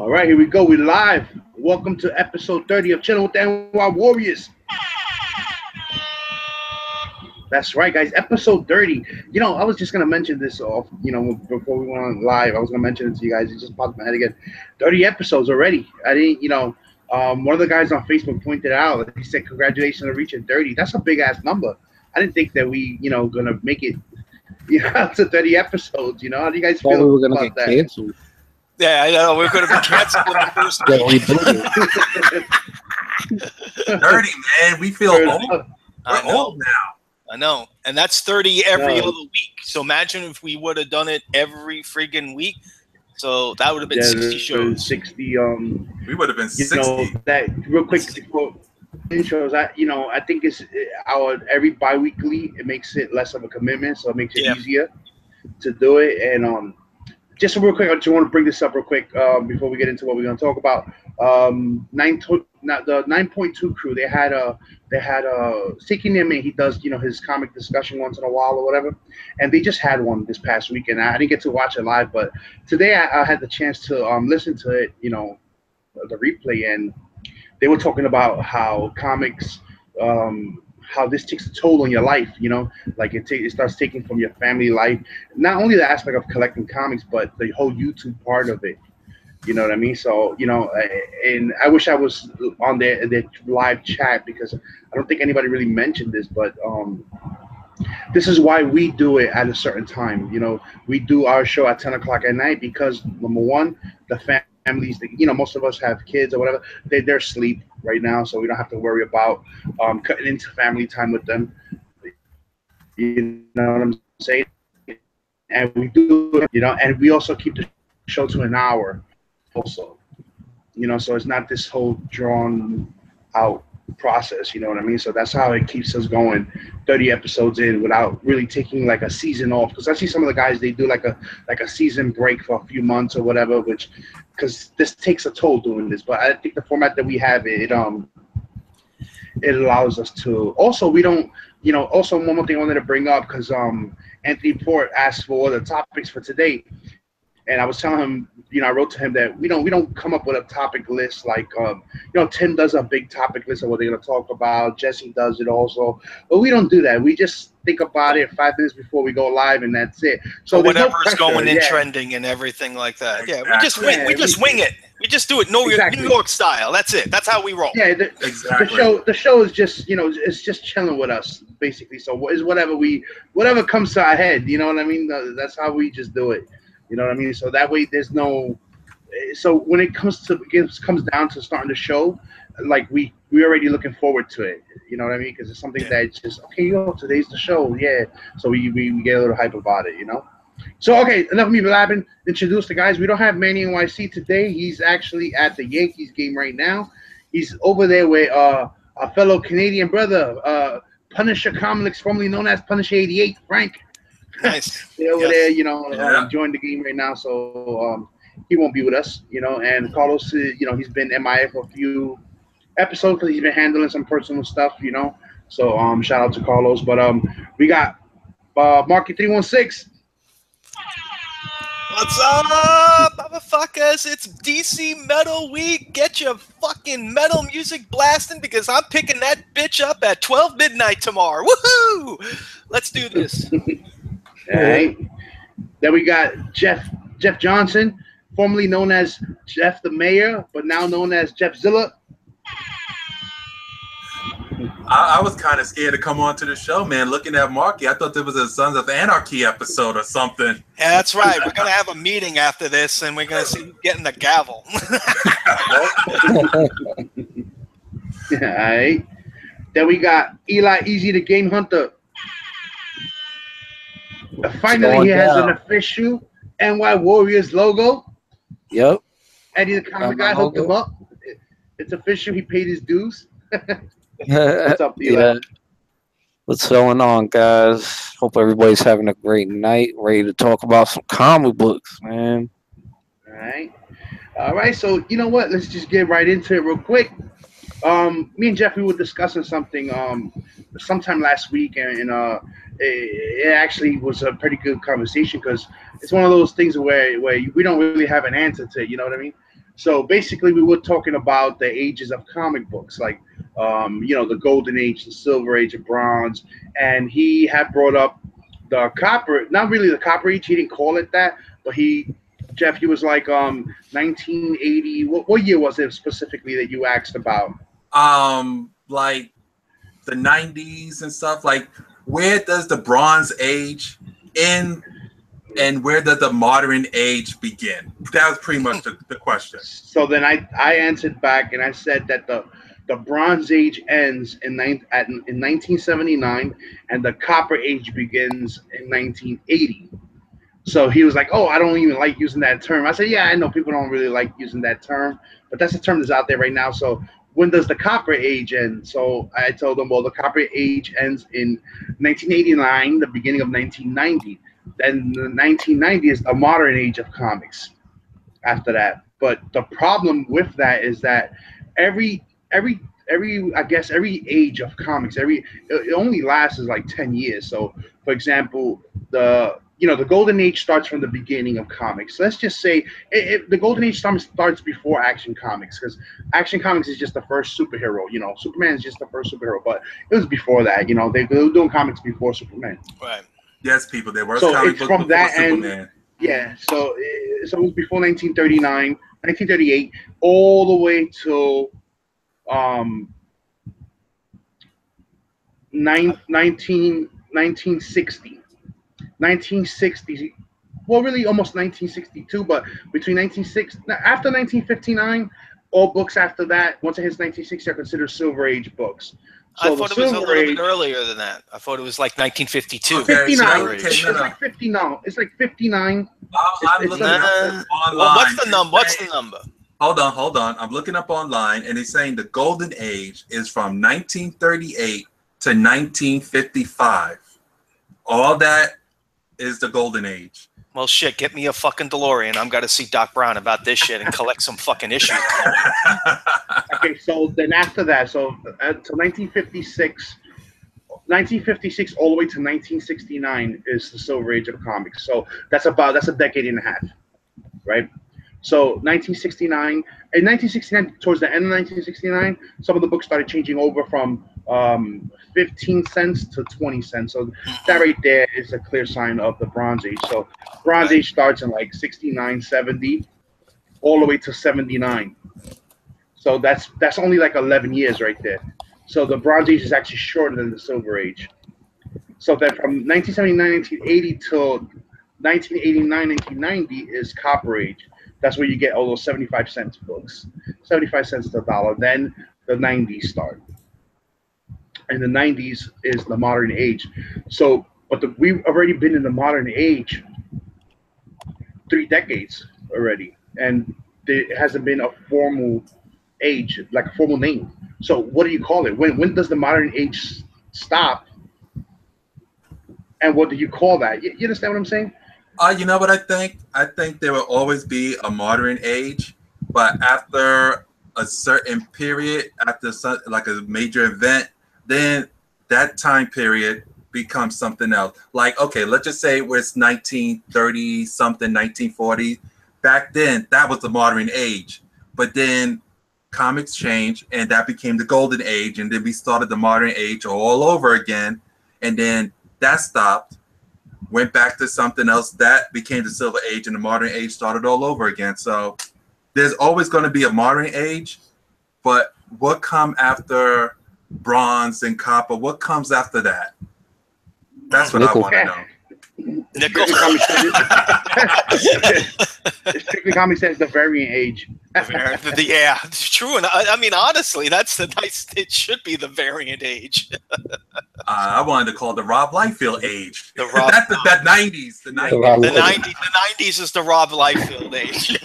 All right, here we go. We live. Welcome to episode 30 of Chillin with the NY Warriors. That's right, guys. Episode 30. I was just gonna mention this off. Before we went on live, I was gonna mention it to you guys. It just popped in my head again. 30 episodes already. I didn't. One of the guys on Facebook pointed out. He said, "Congratulations on reaching 30." That's a big ass number. I didn't think that we, gonna make it, to 30 episodes. How do you guys Thought feel we were gonna about get that? canceled. Yeah, I know. We're going to be canceled in the first Get week. rebooted. 30, man. We feel old. We're I know. old now. I know. And that's 30 every No. other week. So imagine if we would have done it every friggin' week. So that would have been Yeah, 60 there's shows. 60. We would have been 60. That real quick before intros. I think it's our every bi-weekly. It makes it less of a commitment, so it makes it Yeah. easier to do it. And just real quick, I just want to bring this up real quick before we get into what we're going to talk about. The 9.2 crew. They had Seeking Him, and he does his comic discussion once in a while or whatever. And they just had one this past week, and I didn't get to watch it live, but today I had the chance to listen to it. The replay, and they were talking about how comics. How this takes a toll on your life, like it starts taking from your family life, not only the aspect of collecting comics, but the whole YouTube part of it. You know what I mean? So, and I wish I was on their live chat because I don't think anybody really mentioned this, but this is why we do it at a certain time. We do our show at 10 o'clock at night because number one, the families, most of us have kids or whatever, they're asleep right now, so we don't have to worry about cutting into family time with them. You know what I'm saying? And we do, and we also keep the show to an hour also. So it's not this whole drawn out process, you know what I mean? So that's how it keeps us going 30 episodes in without really taking like a season off, because I see some of the guys, they do like a season break for a few months or whatever, which because this takes a toll doing this. But I think the format that we have, it allows us to also, we don't, also one more thing I wanted to bring up, because Anthony Port asked for the topics for today, and I was telling him, I wrote to him that we don't come up with a topic list like, Tim does a big topic list of what they're going to talk about. Jesse does it also. But we don't do that. We just think about it 5 minutes before we go live, and that's it. So whatever's going in trending and everything like that. Yeah, we just wing it. We just do it New York style. That's it. That's how we roll. Yeah, Exactly. the show is just, it's just chilling with us, basically. So it's whatever comes to our head, you know what I mean? That's how we just do it. You know what I mean? So that way there's no. So when it comes down to starting the show, like we already looking forward to it. You know what I mean? Because it's something that's just okay. Today's the show. Yeah. So we get a little hype about it. So okay, enough of me blabbing. Introduce the guys. We don't have Manny NYC today. He's actually at the Yankees game right now. He's over there with our fellow Canadian brother, Punisher Comics, formerly known as Punisher 88, Frank. Nice. They're over there, enjoying the game right now, so he won't be with us, and Carlos, he's been MIA for a few episodes because he's been handling some personal stuff, so shout out to Carlos. But we got Marky 316. What's up, motherfuckers? It's DC Metal Week. Get your fucking metal music blasting because I'm picking that bitch up at 12 midnight tomorrow. Woohoo! Let's do this. All right. Then we got Jeff Johnson, formerly known as Jeff the Mayor, but now known as Jeff Zilla. I was kind of scared to come on to the show, man. Looking at Marky, I thought there was a Sons of Anarchy episode or something. Yeah, that's right. We're going to have a meeting after this, and we're going to see who's getting the gavel. All right. Then we got Eli Easy, the Game Hunter. Finally, he has an official NY Warriors logo. Yep. Eddie the comic guy hooked him up. It's official. He paid his dues. What's up, Eli? Yeah. What's going on, guys? Hope everybody's having a great night. Ready to talk about some comic books, man. All right. So you know what? Let's just get right into it real quick. Me and Jeffrey were discussing something sometime last week, and it actually was a pretty good conversation because it's one of those things where we don't really have an answer to it, you know what I mean? So basically, we were talking about the ages of comic books, like the golden age, the silver age, of bronze, and he had brought up the copper. Not really the copper age. He didn't call it that, but Jeff, he was like 1980. What year was it specifically that you asked about? Like the 90s and stuff. Like, where does the Bronze Age end? And where does the modern age begin? That was pretty much the question. So then I answered back and I said that the Bronze Age ends in 1979 and the Copper Age begins in 1980. So he was like, "Oh, I don't even like using that term." I said, "Yeah, I know people don't really like using that term, but that's the term that's out there right now." So when does the Copper Age end? So I told him, "Well, the Copper Age ends in 1989, the beginning of 1990. Then the 1990 is the modern age of comics after that." But the problem with that is that every every I guess every age of comics, it only lasts is like 10 years. So for example, the golden age starts from the beginning of comics. Let's just say the golden age starts before Action Comics, because Action Comics is just the first superhero. Superman is just the first superhero, but it was before that. They were doing comics before Superman. Right. Yes, people. There were So comic it's books from before that Superman. end. Yeah. So it was before 1939, 1938, all the way till um 1960. 1960, well, really almost 1962, but between 1960, after 1959, all books after that, once it hits 1960, are considered Silver Age books. So I thought the it was a Silver little Age, bit earlier than that. I thought it was like 1952. Okay, 59. okay, It's no. like 59. It's like 59. I'm It's looking a- up online. Well, what's the number? What's the number? Hold on. I'm looking up online, and it's saying the golden age is from 1938 to 1955. All that is the golden age. Well, shit, get me a fucking DeLorean. I'm got to see Doc Brown about this shit and collect some fucking issues. Okay, so then after that, so until 1956 all the way to 1969 is the Silver Age of comics. So that's a decade and a half, right? So 1969, in 1969, towards the end of 1969, some of the books started changing over from 15 cents to 20 cents. So that right there is a clear sign of the Bronze Age. So Bronze Age starts in like 69, 70, all the way to 79. So that's only like 11 years right there. So the Bronze Age is actually shorter than the Silver Age. So then from 1979, 1980 till 1989, 1990 is Copper Age. That's where you get all those 75 cents books, 75 cents to a dollar. Then the 90s start. And the 90s is the modern age. So, we've already been in the modern age 3 decades already. And there hasn't been a formal age, like a formal name. So what do you call it? When does the modern age stop? And what do you call that? You understand what I'm saying? You know what I think? I think there will always be a modern age, but after a certain period, after like a major event, then that time period becomes something else. Like, okay, let's just say it was 1930 something, 1940. Back then, that was the modern age. But then comics changed, and that became the golden age, and then we started the modern age all over again, and then that stopped. Went back to something else that became the Silver Age, and the modern age started all over again. So there's always going to be a modern age, but what come after bronze and copper? What comes after that? That's what Nickel. I want to know. Nickel. Strictly Comics says the variant age. Yeah, it's true. And I mean, honestly, that's the nice. It should be the variant age. I wanted to call it the Rob Liefeld age. The Rob- That's the 90s. The 90s. Rob- The 90s is the Rob Liefeld age.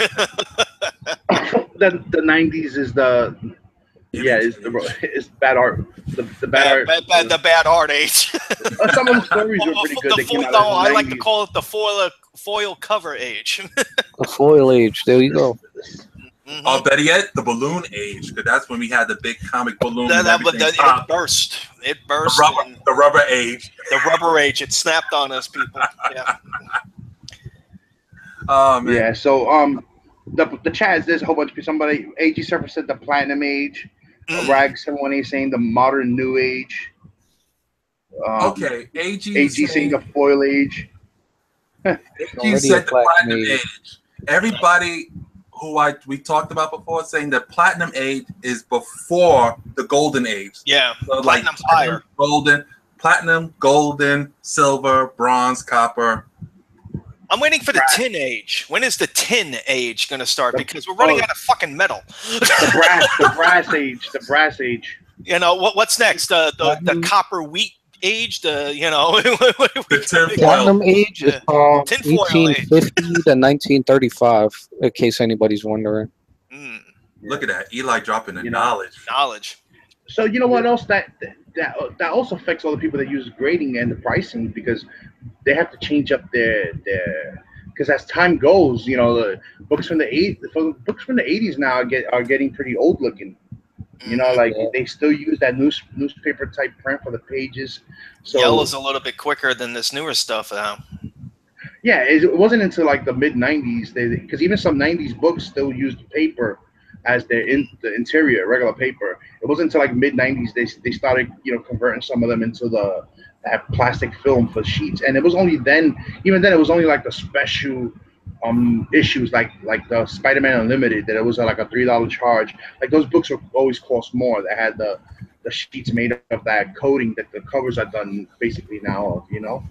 The 90s is the is bad art. The bad art. The bad art age. Some of the stories were pretty good. They came out in the I like to 90s. call it the foil cover age. The foil age. There you go. Oh, better yet, the balloon age, because that's when we had the big comic balloon. It burst. It burst. The rubber age. The rubber age. It snapped on us, people. Yeah. Oh man. Yeah. So the chat, there's a whole bunch of people. Somebody, AG Surfer said the Platinum Age. Rag 718 saying the Modern New Age. Okay, AG saying the Foil Age. AG said the Platinum Age. Everybody who we talked about before saying the Platinum Age is before the Golden Age. Yeah, so Platinum's higher. Platinum, Golden, Silver, Bronze, Copper. I'm waiting for the Tin Age. When is the Tin Age going to start? Because we're running out of fucking metal. The brass age. The brass age. You know what's next? The copper wheat age. The Platinum age is from tinfoil 1850 to 1935. In case anybody's wondering. Look at that, Eli dropping the knowledge. So you know what else that also affects all the people that use grading and the pricing, because they have to change up their because as time goes, you know, the books from the 80s now are getting pretty old looking. You know, like they still use that newspaper type print for the pages. So yellow's a little bit quicker than this newer stuff now. Yeah, it wasn't until like the mid 90s because even some 90s books still used paper as the interior, regular paper. It wasn't until like mid 90s they started, you know, converting some of them into that plastic film for sheets. And it was only then, even then, it was only like the special issues like the Spider-Man Unlimited, that it was like a $3 charge. Like those books would always cost more. That had the sheets made of that coating that the covers are done basically now of, you know.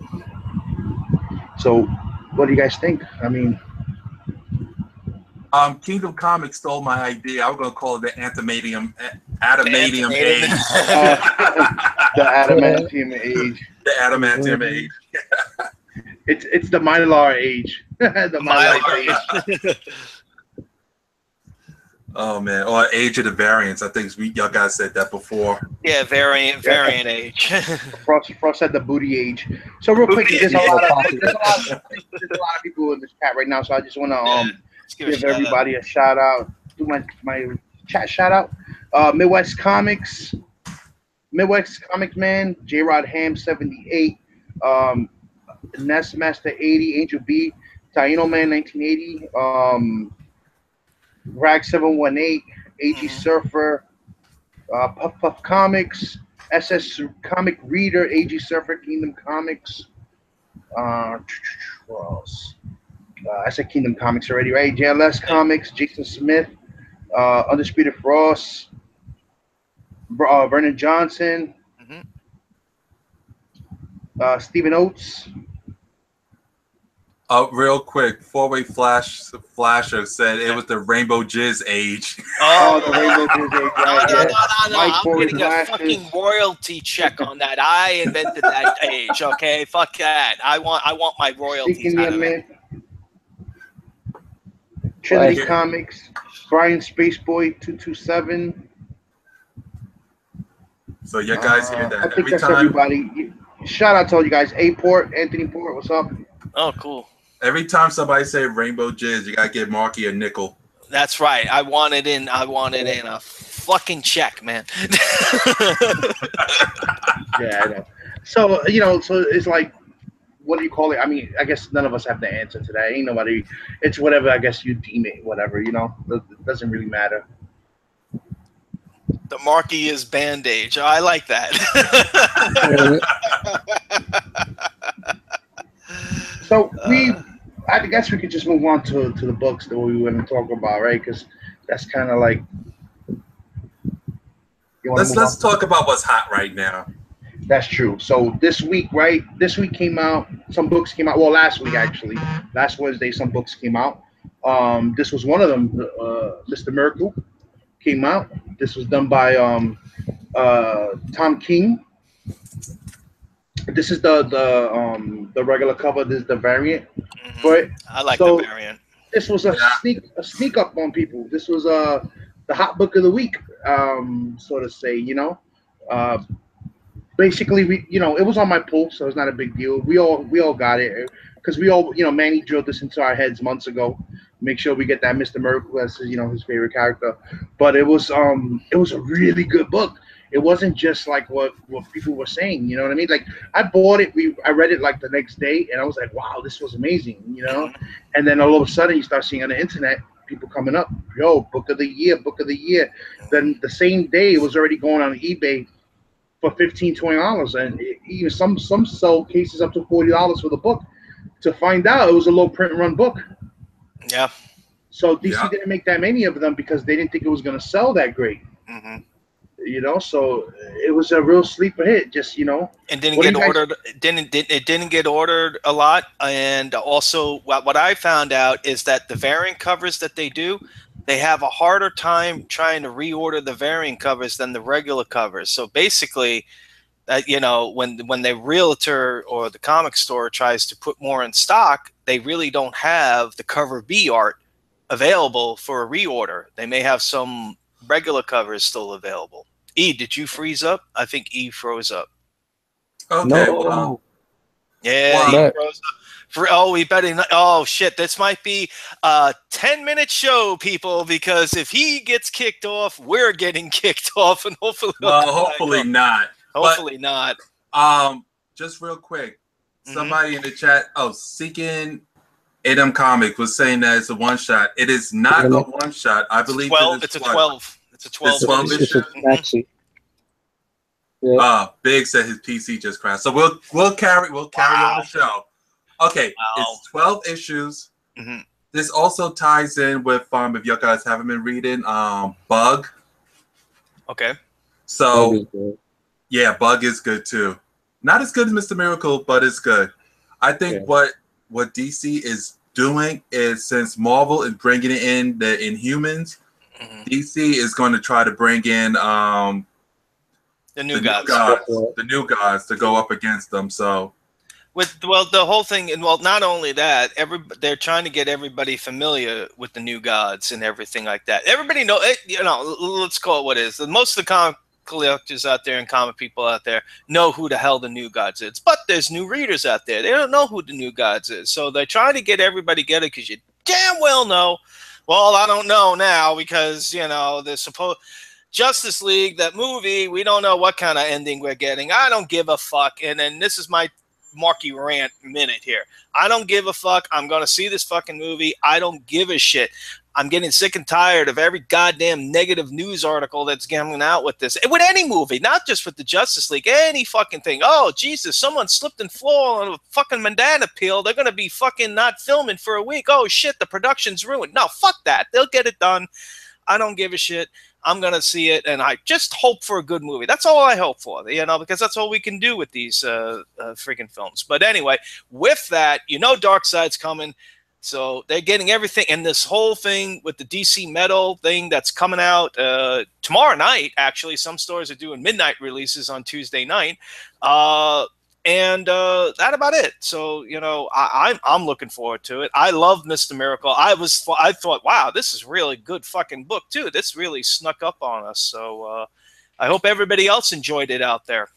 So what do you guys think? I mean, Kingdom Comics stole my idea. I was gonna call it the adamantium age. The adamantium age. The adamantium age. It's the Mylar age. The Mylar age. Oh man, or Age of the Variants. I think y'all guys said that before. Yeah, variant age. Frost said the booty age. So real quick, there's a lot of people in this chat right now. So I just want to give everybody a shout out. Do my chat shout out. Midwest Comics Man, J Rod Ham 78, Nest Master 80, Angel B, Taino Man 1980, Rag 718, AG Surfer, Puff Puff Comics, SS Comic Reader, AG Surfer, Kingdom Comics. What else? I said Kingdom Comics already, right? JLS Comics, Jason Smith, Undisputed Frost, Vernon Johnson, Stephen Oates. Real quick, four-way flasher said it was the Rainbow Jizz age. Oh, the Rainbow Jizz age, right? No. I'm getting a fucking royalty check on that. I invented that age, okay? Fuck that. I want my royalties out of it. Trinity Comics, Brian Spaceboy 227. So you guys hear that I think that's everybody. Shout out to all you guys. Anthony Port, what's up? Oh, cool. Every time somebody say Rainbow Jizz, you gotta give Marky a nickel. That's right. I want it in a fucking check, man. Yeah, I know. So, you know, so it's like, what do you call it? I mean, I guess none of us have the answer to that. Ain't nobody. It's whatever, I guess you deem it, whatever, you know. It doesn't really matter. The Marky is bandage. I like that. So I guess we could just move on to the books that we want to talk about, right? Because that's kind of like. Let's talk about what's hot right now. That's true. So this week, right? This week came out. Some books came out. Well, last week actually. Last Wednesday, some books came out. This was one of them. Mr. Miracle came out. This was done by Tom King. This is the regular cover. This is the variant. But I like the variant. This was a sneak up on people. This was the hot book of the week, so to say. You know, basically it was on my pull, so it's not a big deal. We all got it because we all, you know, Manny drilled this into our heads months ago. Make sure we get that Mr. Miracle as, you know, his favorite character. But it was a really good book. It wasn't just like what people were saying, you know what I mean? Like I bought it, I read it like the next day, and I was like, wow, this was amazing, you know. And then all of a sudden, you start seeing on the internet people coming up, yo, book of the year, book of the year. Then the same day, it was already going on eBay for $15, $20, and even some sell cases up to $40 for the book. To find out, it was a low print run book. Yeah. So DC didn't make that many of them because they didn't think it was going to sell that great. Mm-hmm. You know, so it was a real sleeper hit. Just and didn't get ordered. It didn't get ordered a lot. And also, what I found out is that the variant covers that they do, they have a harder time trying to reorder the variant covers than the regular covers. So basically, when the realtor or the comic store tries to put more in stock, they really don't have the cover B art available for a reorder. They may have some regular covers still available. E, did you freeze up? I think E froze up. Okay. No. Well, Yeah, E froze up. We better not. Oh shit! This might be a 10-minute show, people. Because if he gets kicked off, we're getting kicked off, and hopefully, hopefully not. Hopefully not. Just real quick, somebody in the chat. Oh, Seeking Adam Comic was saying that it's a one shot. It is not a one shot. I believe it's a 12. It's a 12. It's 12 issue. Yeah. Big said his PC just crashed. So we'll carry on the show. Okay, it's 12 issues. Mm-hmm. This also ties in with if you guys haven't been reading Bug. Okay. So yeah, Bug is good too. Not as good as Mr. Miracle, but it's good. I think what DC is doing is, since Marvel is bringing in the Inhumans, DC is going to try to bring in the new gods to go up against them. So the whole thing, and not only that, they're trying to get everybody familiar with the new gods and everything like that. Everybody let's call it what it is. Most of the comic collectors out there and comic people out there know who the hell the new gods is, but there's new readers out there. They don't know who the new gods is, so they're trying to get everybody together because you damn well know. Well, I don't know now because the supposed Justice League, that movie, we don't know what kind of ending we're getting. I don't give a fuck. And then this is my Marky rant minute here. I don't give a fuck. I'm going to see this fucking movie. I don't give a shit. I'm getting sick and tired of every goddamn negative news article that's coming out with this. With any movie, not just with the Justice League, any fucking thing. Oh, Jesus, someone slipped and fell on a fucking banana peel. They're going to be fucking not filming for a week. Oh, shit, the production's ruined. No, fuck that. They'll get it done. I don't give a shit. I'm going to see it, and I just hope for a good movie. That's all I hope for, because that's all we can do with these freaking films. But anyway, with that, Darkseid's coming. So they're getting everything. And this whole thing with the DC Metal thing that's coming out tomorrow night, actually. Some stores are doing midnight releases on Tuesday night. And that about it. So, I'm looking forward to it. I love Mr. Miracle. I thought, wow, this is really good fucking book, too. This really snuck up on us. So I hope everybody else enjoyed it out there.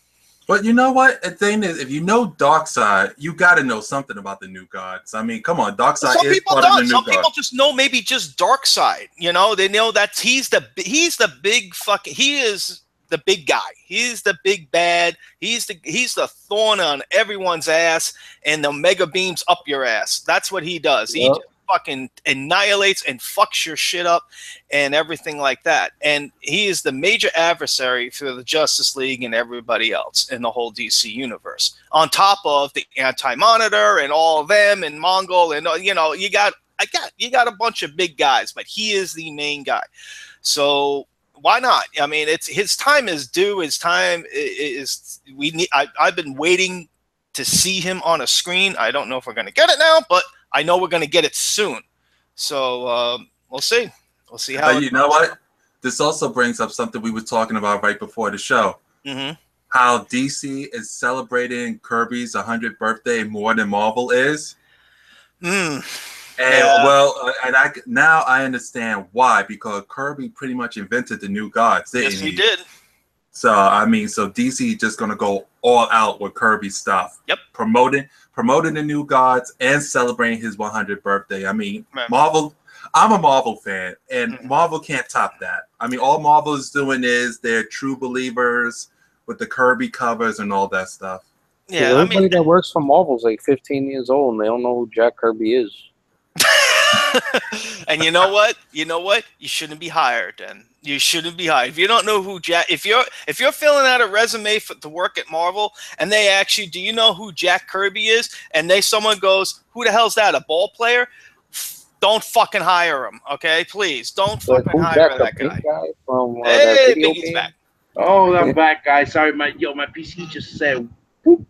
But you know what? The thing is, if you know Darkseid, you got to know something about the new gods. I mean, come on, Darkseid is part of the new gods. Some people just know maybe just Darkseid. They know that he's the big fucking. He is the big guy. He's the big bad. He's the thorn on everyone's ass and the mega beams up your ass. That's what he does. He just fucking annihilates and fucks your shit up and everything like that. And he is the major adversary for the Justice League and everybody else in the whole DC universe. On top of the Anti-Monitor and all of them and Mongol and you got a bunch of big guys, but he is the main guy. So why not? I mean, his time is due. His time is we need. I've been waiting to see him on a screen. I don't know if we're going to get it now, but I know we're going to get it soon. So we'll see. We'll see how. You know what? This also brings up something we were talking about right before the show. Mm-hmm. How DC is celebrating Kirby's 100th birthday more than Marvel is. And now I understand why, because Kirby pretty much invented the new gods. Yes, he did. So so DC just gonna go all out with Kirby stuff. Yep. Promoting the new gods and celebrating his 100th birthday. I mean, right. Marvel. I'm a Marvel fan, and Marvel can't top that. I mean, all Marvel is doing is they're true believers with the Kirby covers and all that stuff. Yeah, everybody that works for Marvel's like 15 years old, and they don't know who Jack Kirby is. And you know what? You know what? You shouldn't be hired. Then you shouldn't be hired if you don't know who Jack. If you're filling out a resume to work at Marvel, and they ask you, "Do you know who Jack Kirby is?" and someone goes, "Who the hell's that? A ball player?" Don't fucking hire him, okay? Please don't fucking hire that guy. From, Hey, that video Biggie's game? back. Oh, I'm back, guys. Sorry, my PC just said, whoop.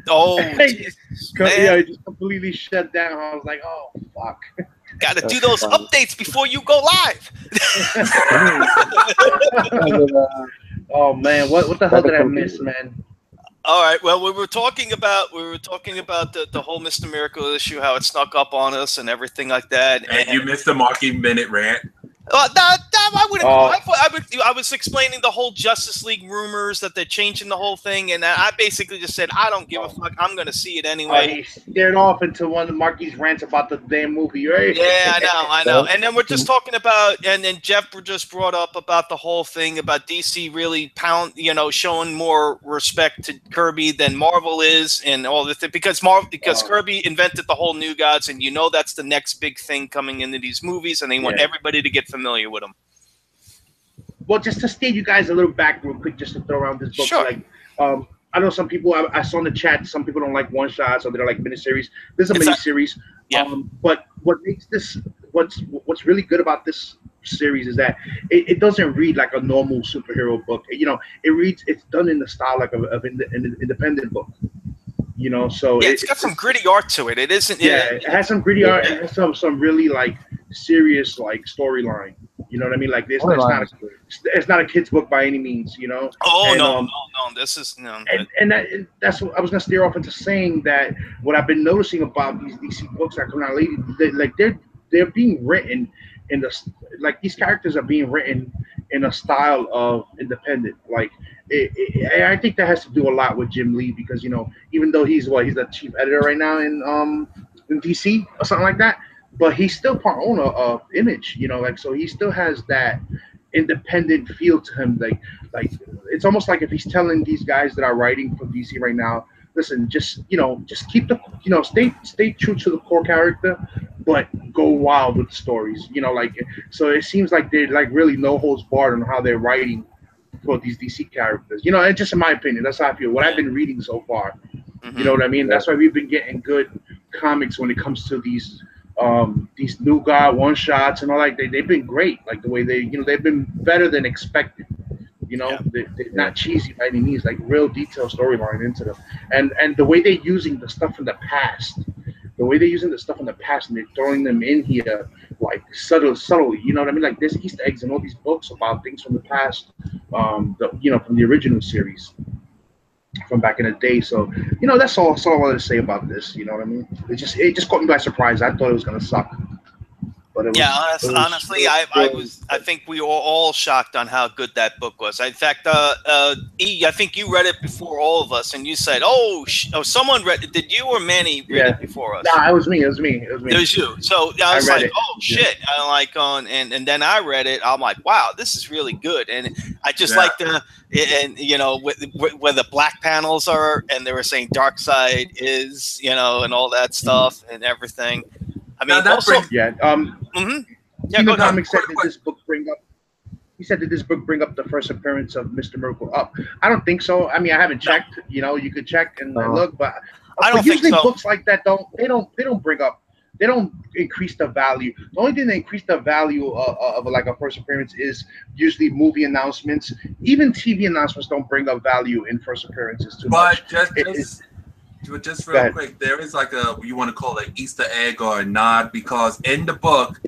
Oh, Hey, Jesus, yeah, man. it just completely shut down. I was like, oh, fuck. Got to do those updates before you go live. Oh, man. What the hell did I miss, man? All right. Well, we were talking about the whole Mr. Miracle issue, how it snuck up on us and everything like that. And you missed the Marky Minute rant. I wouldn't. Oh. I was explaining the whole Justice League rumors that they're changing the whole thing, and I basically just said I don't give a fuck. I'm going to see it anyway. He stared off into one of Marky's rants about the damn movie, right? Yeah, I know. And then we're just talking about, and then Jeff just brought up about the whole thing about DC really showing more respect to Kirby than Marvel is, and all the thing because Kirby invented the whole New Gods, and that's the next big thing coming into these movies, and they want everybody to get familiar with them. Well, just to state you guys a little back real quick, just to throw around this book. Sure. Like, I know some people, I saw in the chat, some people don't like one shots or they don't like miniseries. This is a miniseries. Yeah. But what makes this, what's really good about this series is that it doesn't read like a normal superhero book. It's done in the style like of an independent book. So it's got some gritty art to it. It isn't. Yeah, it has some gritty art. It has some really like serious like storyline. You know what I mean? Like it's not a kid's book by any means. Oh, no. This is no. And that's what I was gonna steer off into saying that what I've been noticing about these DC books that come out lately, they're being written in these characters are being written in a style of independent. Like I think that has to do a lot with Jim Lee because even though he's the chief editor right now in DC or something like that, but he's still part owner of Image. So he still has that independent feel to him. Like it's almost like if he's telling these guys that are writing for DC right now, listen, just keep the stay true to the core character, but go wild with the stories. So it seems like they're like really no holds barred on how they're writing for these DC characters. And just in my opinion, that's how I feel. What I've been reading so far, you know what I mean. That's why we've been getting good comics when it comes to these New God one shots and all that. They've been great. Like the way they've been better than expected. They're not cheesy by any means. Like real detailed storyline into them, and the way they're using the stuff from the past. The way they're using the stuff from the past and they're throwing them in here like subtly. You know what I mean? Like there's Easter eggs in all these books about things from the past. From the original series from back in the day. So that's all I wanted to say about this. You know what I mean? It just caught me by surprise. I thought it was gonna suck. But honestly, I think we were all shocked on how good that book was. In fact, E, I think you read it before all of us, and you said, someone read it. Did you or Manny read it before us? Nah, it was me. It was you. So I was like, shit. I'm like and then I read it. I'm like, wow, this is really good. And I just like where the black panels are, and they were saying Dark Side is, and all that stuff and everything. I mean, Stephen Comics said that this book bring up. He said that this book bring up the first appearance of Mr. Miracle up. I don't think so. I mean, I haven't checked. You could check and look, but I don't usually think so. Books like that don't bring up. They don't increase the value. The only thing that increase the value of like a first appearance is usually movie announcements. Even TV announcements don't bring up value in first appearances too much. But just real quick, there is like you want to call it Easter egg or a nod because in the book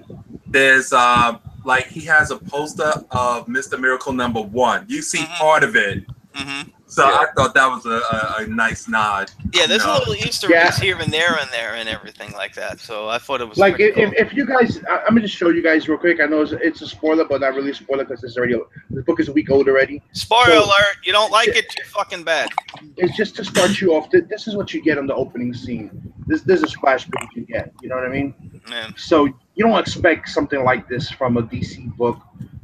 there's like he has a poster of Mr. Miracle #1. You see part of it. So I thought that was a nice nod. Yeah, there's a little Easter eggs here and there and everything like that. So I thought it was like cool. if you guys, I'm gonna just show you guys real quick. I know it's a spoiler, but not really a spoiler because this book is a week old already. Spoiler alert! You don't like it, too fucking bad. It's just to start you off. This is what you get on the opening scene. This is a splash page you get. You know what I mean? Man. So you don't expect something like this from a DC book.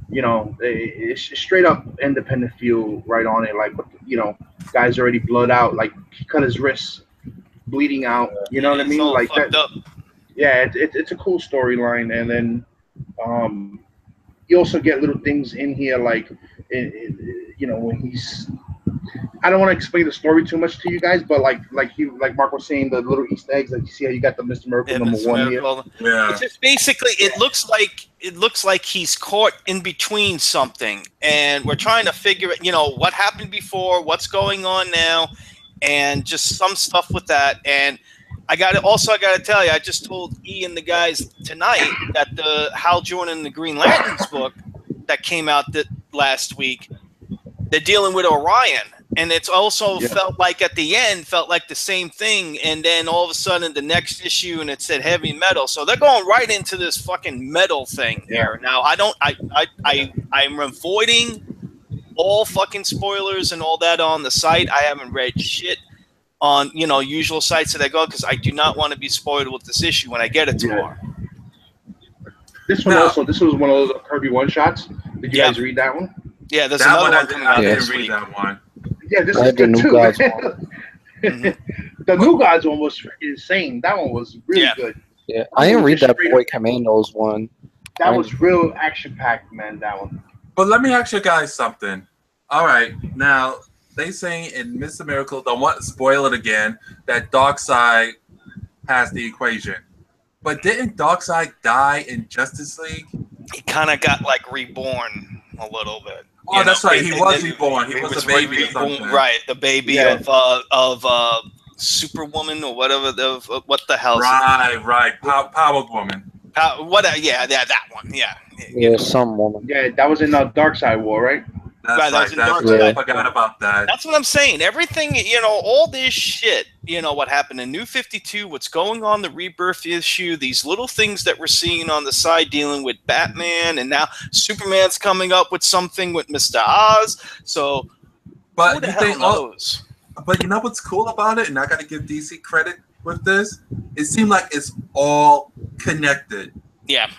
It's straight up independent feel right on it. Like, guys already bled out. Like he cut his wrists, bleeding out. You know what I mean? Like that. yeah, it's a cool storyline, and then you also get little things in here like, when he's. I don't want to explain the story too much to you guys, but like Mark was saying, the little Easter eggs, like you see how you got the Mr. Miracle Yeah, number Mr. one Miracle. here. Yeah. It's just basically it looks like he's caught in between something, and we're trying to figure it. What happened before, what's going on now, and just some stuff with that. And I got to tell you, I just told Ian the guys tonight that the Hal Jordan and the Green Lanterns book that came out last week, they're dealing with Orion. And it's also felt like at the end, the same thing. And then all of a sudden the next issue and it said heavy metal. So they're going right into this fucking metal thing here. Now I'm avoiding all fucking spoilers and all that on the site. I haven't read shit on, usual sites that I go because I do not want to be spoiled with this issue when I get it tomorrow. This one this was one of those Kirby one shots. Did you guys read that one? Yeah, there's that another one coming out I didn't this read week. that one. Yeah, this is good too. Mm-hmm. The New Gods one was insane. That one was really good. Yeah, I didn't read that Boy Commandos one. That was real action packed, man. That one. But let me ask you guys something. All right, now they saying in Mr. Miracle, don't want to spoil it again, that Darkseid has the equation. But didn't Darkseid die in Justice League? He kind of got reborn a little bit. Oh, that's right. He was reborn. He was a baby or something. Right, the baby of Superwoman or whatever. What the hell? Right. Power Woman. That one. Yeah, some woman. Yeah, that was in the Darkseid War, right? That's right. I forgot about that. That's what I'm saying. Everything, all this shit, what happened in New 52, what's going on, the Rebirth issue, these little things that we're seeing on the side dealing with Batman, and now Superman's coming up with something with Mr. Oz. So, but who the hell knows? But you know what's cool about it, and I got to give DC credit with this? It seemed like it's all connected. Yeah.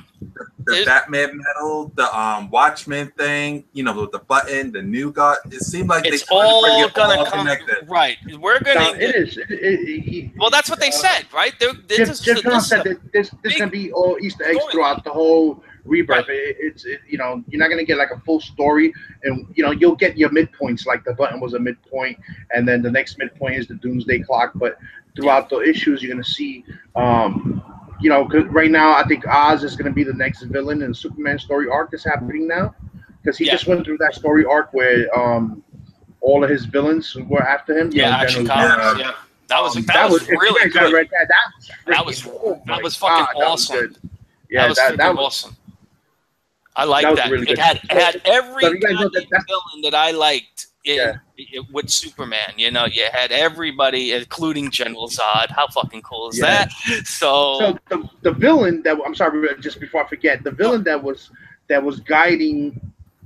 The Batman metal, the Watchmen thing, the button, the New God. It seemed like it's all gonna come connected. Right. We're gonna. It is. Well, that's what they said, right? Jeff John said that there's gonna be all Easter eggs throughout the whole Rebirth. Right. You're not gonna get a full story, and you'll get your midpoints. Like the button was a midpoint, and then the next midpoint is the Doomsday Clock. But throughout the issues, you're gonna see. Cause right now I think Oz is going to be the next villain in the Superman story arc that's happening now, because he just went through that story arc where all of his villains were after him. Action comics. Yeah, that was really good. That was fucking awesome. Yeah, that was awesome. I like that. Really it had every villain that I liked with Superman. You had everybody, including General Zod. How fucking cool is that? So the villain that I'm sorry, just before I forget, the villain that was guiding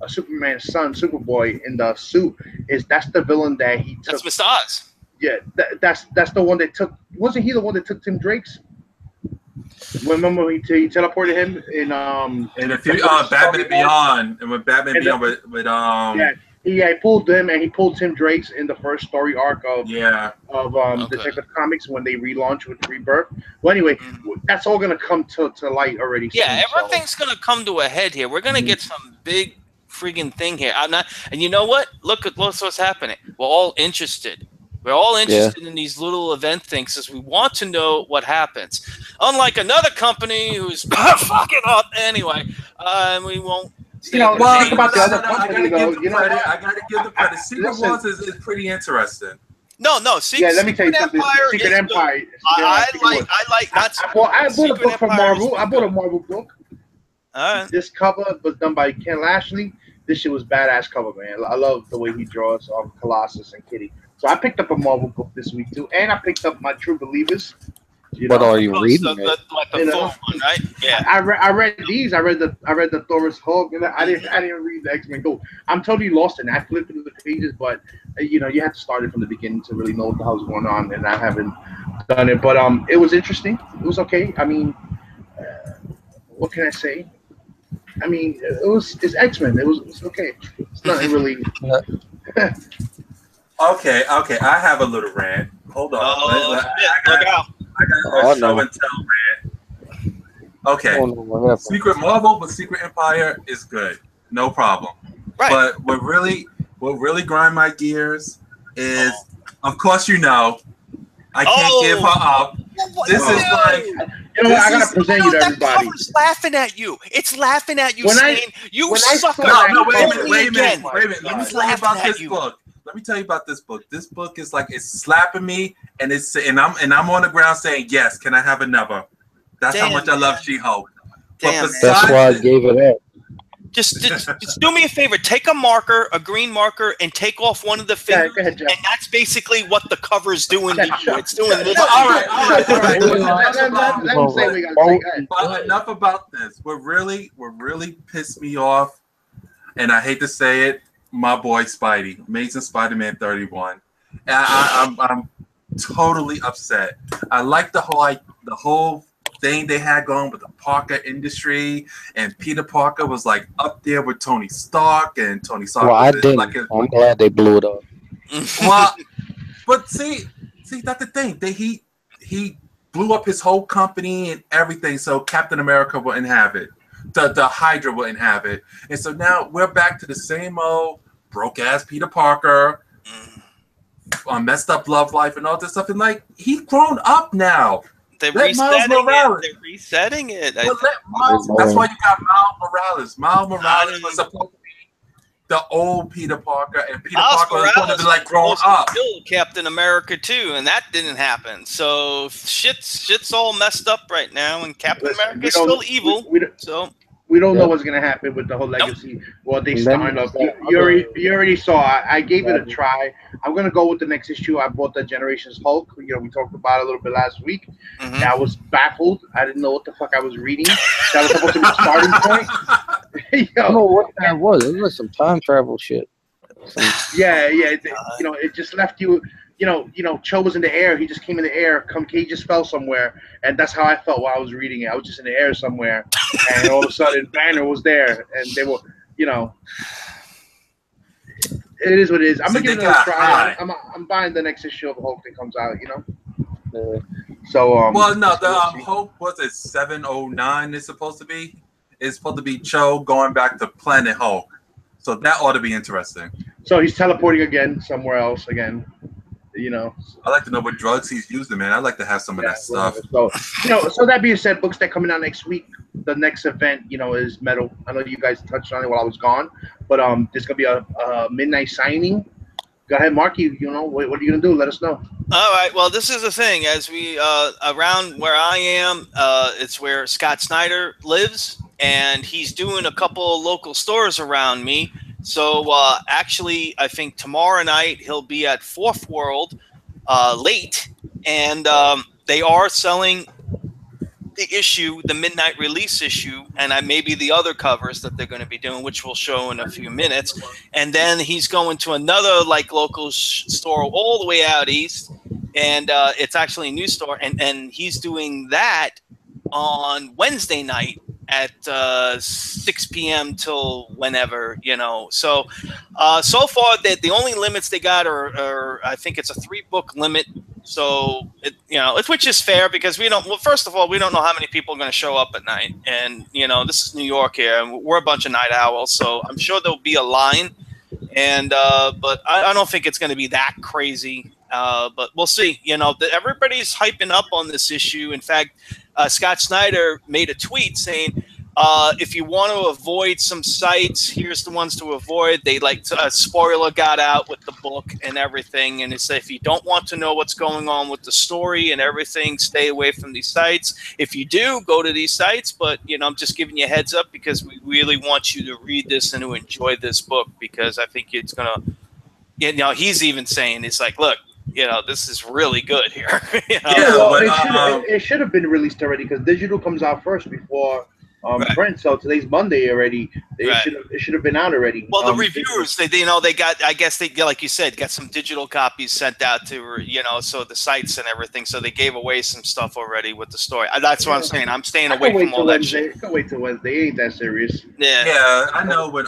Superman's son, Superboy, in the suit that's the villain that he took. That's Mr. Oz. Yeah, that's the one that took. Wasn't he the one that took Tim Drake's? Remember he teleported him in a few Batman Beyond, and with Batman Beyond with he pulled them, and he pulled Tim Drake's in the first story arc of Detective Comics when they relaunch with Rebirth. Well, anyway, that's all gonna come to light already. Yeah, everything's gonna come to a head here. We're gonna get some big freaking thing here. And you know what? Look what's happening. We're all interested. We're all interested in these little event things because we want to know what happens. Unlike another company who's fucking up anyway, and we won't. Think about the other company, though. I gotta give the credit. Secret Wars is pretty interesting. No. Let me tell you something. Secret Empire. I like. I bought a book from Marvel. I bought a Marvel book. All right. This cover was done by Ken Lashley. This shit was badass cover, man. I love the way he draws Colossus and Kitty. So I picked up a Marvel book this week too, and I picked up my True Believers. What are you reading? The full one, right? Yeah. I read these. I read the Thor's Hulk, and I didn't read the X-Men Gold. I'm totally lost in it. I flipped through the pages, but you have to start it from the beginning to really know what the hell's going on, and I haven't done it. But it was interesting. It was okay. I mean, what can I say? I mean, it's X-Men. It was okay. It's nothing really. Okay. I have a little rant. Hold on. Look out. I got a show and tell rant. Okay, Oh, no, what happened? Secret Marvel, but Secret Empire is good, no problem. Right. But what really grind my gears is, of course, I can't give her up. This is like, You know what? I gotta present you to that everybody. cover's laughing at you. It's laughing at you, When I- saying you when I suck. saw up. that no, wait a cover- minute. Again. Let me tell you laughing about at this you. book. Let me tell you about this book. This book is like, it's slapping me, and I'm on the ground saying, yes, can I have another? That's how Damn, much I love She-Hulk. Damn, But man. That's why I gave it up. Just do me a favor. Take a marker, a green marker, and take off one of the Yeah, fingers. go ahead, Jeff. And that's basically what the cover's doing to you. It's doing this. All right. Let him say what we gotta say. Go ahead. But enough about this. What really pissed me off, and I hate to say it, my boy Spidey, Amazing Spider-Man 31. And I'm totally upset. I like the whole thing they had going with the Parker industry, and Peter Parker was like up there with Tony Stark, and Tony Stark. Well, I was didn't. like I'm glad they blew it up. well, but see, that's the thing. He blew up his whole company and everything, so Captain America wouldn't have it. The Hydra wouldn't have it, and so now we're back to the same old broke ass Peter Parker, messed up love life and all this stuff. And like, he's grown up now. They're Let Miles resetting Morales. it. They're resetting it. But let Miles, that's why you got Miles Morales. Miles Morales was supposed to be the old Peter Parker, and Peter Miles Parker was supposed to be like grown supposed to up. kill Captain America too, and that didn't happen. So shit's all messed up right now, and Captain Listen, America we is don't- still evil. we- We don't know what's gonna happen with the whole legacy. What they And then starting up. that You already saw. I gave it a try. I'm gonna go with the next issue. I bought the Generations Hulk. We talked about it a little bit last week. Mhm. I was baffled. I didn't know what the fuck I was reading. That was supposed to be the starting point. I don't know what that was. It was like some time travel shit. Yeah. It just left you. Cho was in the air. He just came in the air. He just fell somewhere, and that's how I felt while I was reading it. I was just in the air somewhere, and all of a sudden, Banner was there, and they were, It is what it is. I'm gonna give it a try. I'm buying the next issue of Hulk that comes out. So Well, no, the Hulk was it 709? It's supposed to be. It's supposed to be Cho going back to Planet Hulk. So that ought to be interesting. So he's teleporting again somewhere else again. I like to know what drugs he's using, man. I'd like to have some of that stuff. So that being said, books that coming out next week. The next event, is Metal. I know you guys touched on it while I was gone, but there's gonna be a midnight signing. Go ahead, Marky. What are you gonna do? Let us know. All right. Well, this is the thing. As we around where I am, it's where Scott Snyder lives, and he's doing a couple of local stores around me. So actually, I think tomorrow night he'll be at Fourth World late, and they are selling the issue, the midnight release issue, and maybe the other covers that they're going to be doing, which we'll show in a few minutes. And then he's going to another local store all the way out east, and it's actually a new store, and he's doing that on Wednesday night at 6 p.m. till whenever, So so far, the only limits they got are I think it's a 3-book limit. So which is fair because we don't. Well, first of all, we don't know how many people are going to show up at night, and this is New York here, and we're a bunch of night owls, so I'm sure there'll be a line. And but I don't think it's going to be that crazy. But we'll see. Everybody's hyping up on this issue. In fact, Scott Snyder made a tweet saying, if you want to avoid some sites, here's the ones to avoid. They a spoiler got out with the book and everything, and it said if you don't want to know what's going on with the story and everything, stay away from these sites. If you do, go to these sites, but I'm just giving you a heads up because we really want you to read this and to enjoy this book because I think it's gonna. He's even saying it's like, look, this is really good here. It should have been released already because digital comes out first before print. So today's Monday already. It should have been out already. Well, the reviewers, they got. I guess they, like you said, got some digital copies sent out to so the sites and everything. So they gave away some stuff already with the story. That's what I'm saying. I'm staying away from all that shit. I can wait till Wednesday. It ain't that serious. Yeah, I know. When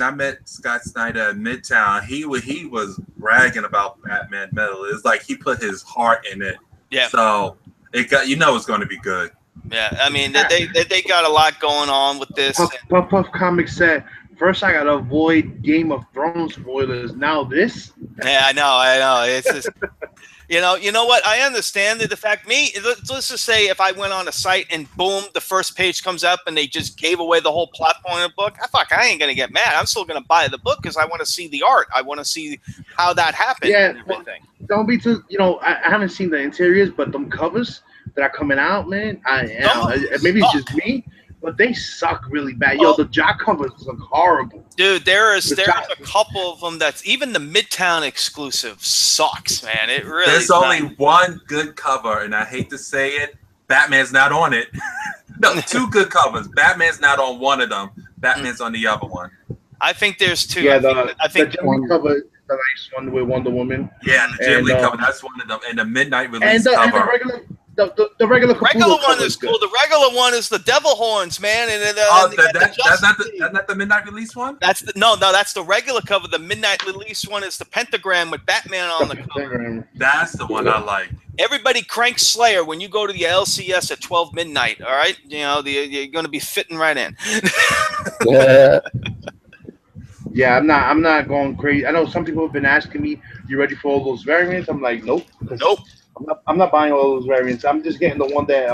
I met Scott Snyder at Midtown, he was bragging about Batman Metal. It's like he put his heart in it. Yeah. So it got it's going to be good. Yeah, I mean they got a lot going on with this. Puff Comics said, first I gotta avoid Game of Thrones spoilers. Now this. Yeah, I know. It's just, you know what? I understand the fact. Let's just say if I went on a site and boom, the first page comes up and they just gave away the whole plot point of the book. I ain't gonna get mad. I'm still gonna buy the book because I want to see the art. I want to see how that happened and everything. Don't be too. I haven't seen the interiors, but them covers that are coming out, man. Maybe it's just me, but they suck really bad. Yo, the jock covers look horrible. Dude, there's a couple of them that's even the Midtown exclusive sucks, man. It really. There's only one good cover, and I hate to say it, Batman's not on it. No, two good covers. Batman's not on one of them. Batman's on the other one. I think there's two. Yeah, I think the Jim Lee cover, the nice one with Wonder Woman. Yeah, the Jim Lee cover, that's one of them, and the midnight release cover. The regular one is cool. The regular one is the devil horns, man. And that's not the midnight release one. That's the regular cover. The midnight release one is the pentagram with Batman on the cover. That's the one I like. Everybody crank Slayer when you go to the LCS at 12 midnight. All right, you're going to be fitting right in. Yeah, I'm not going crazy. I know some people have been asking me, "You ready for all those variants?" I'm like, nope. I'm not buying all those variants. I'm just getting the one that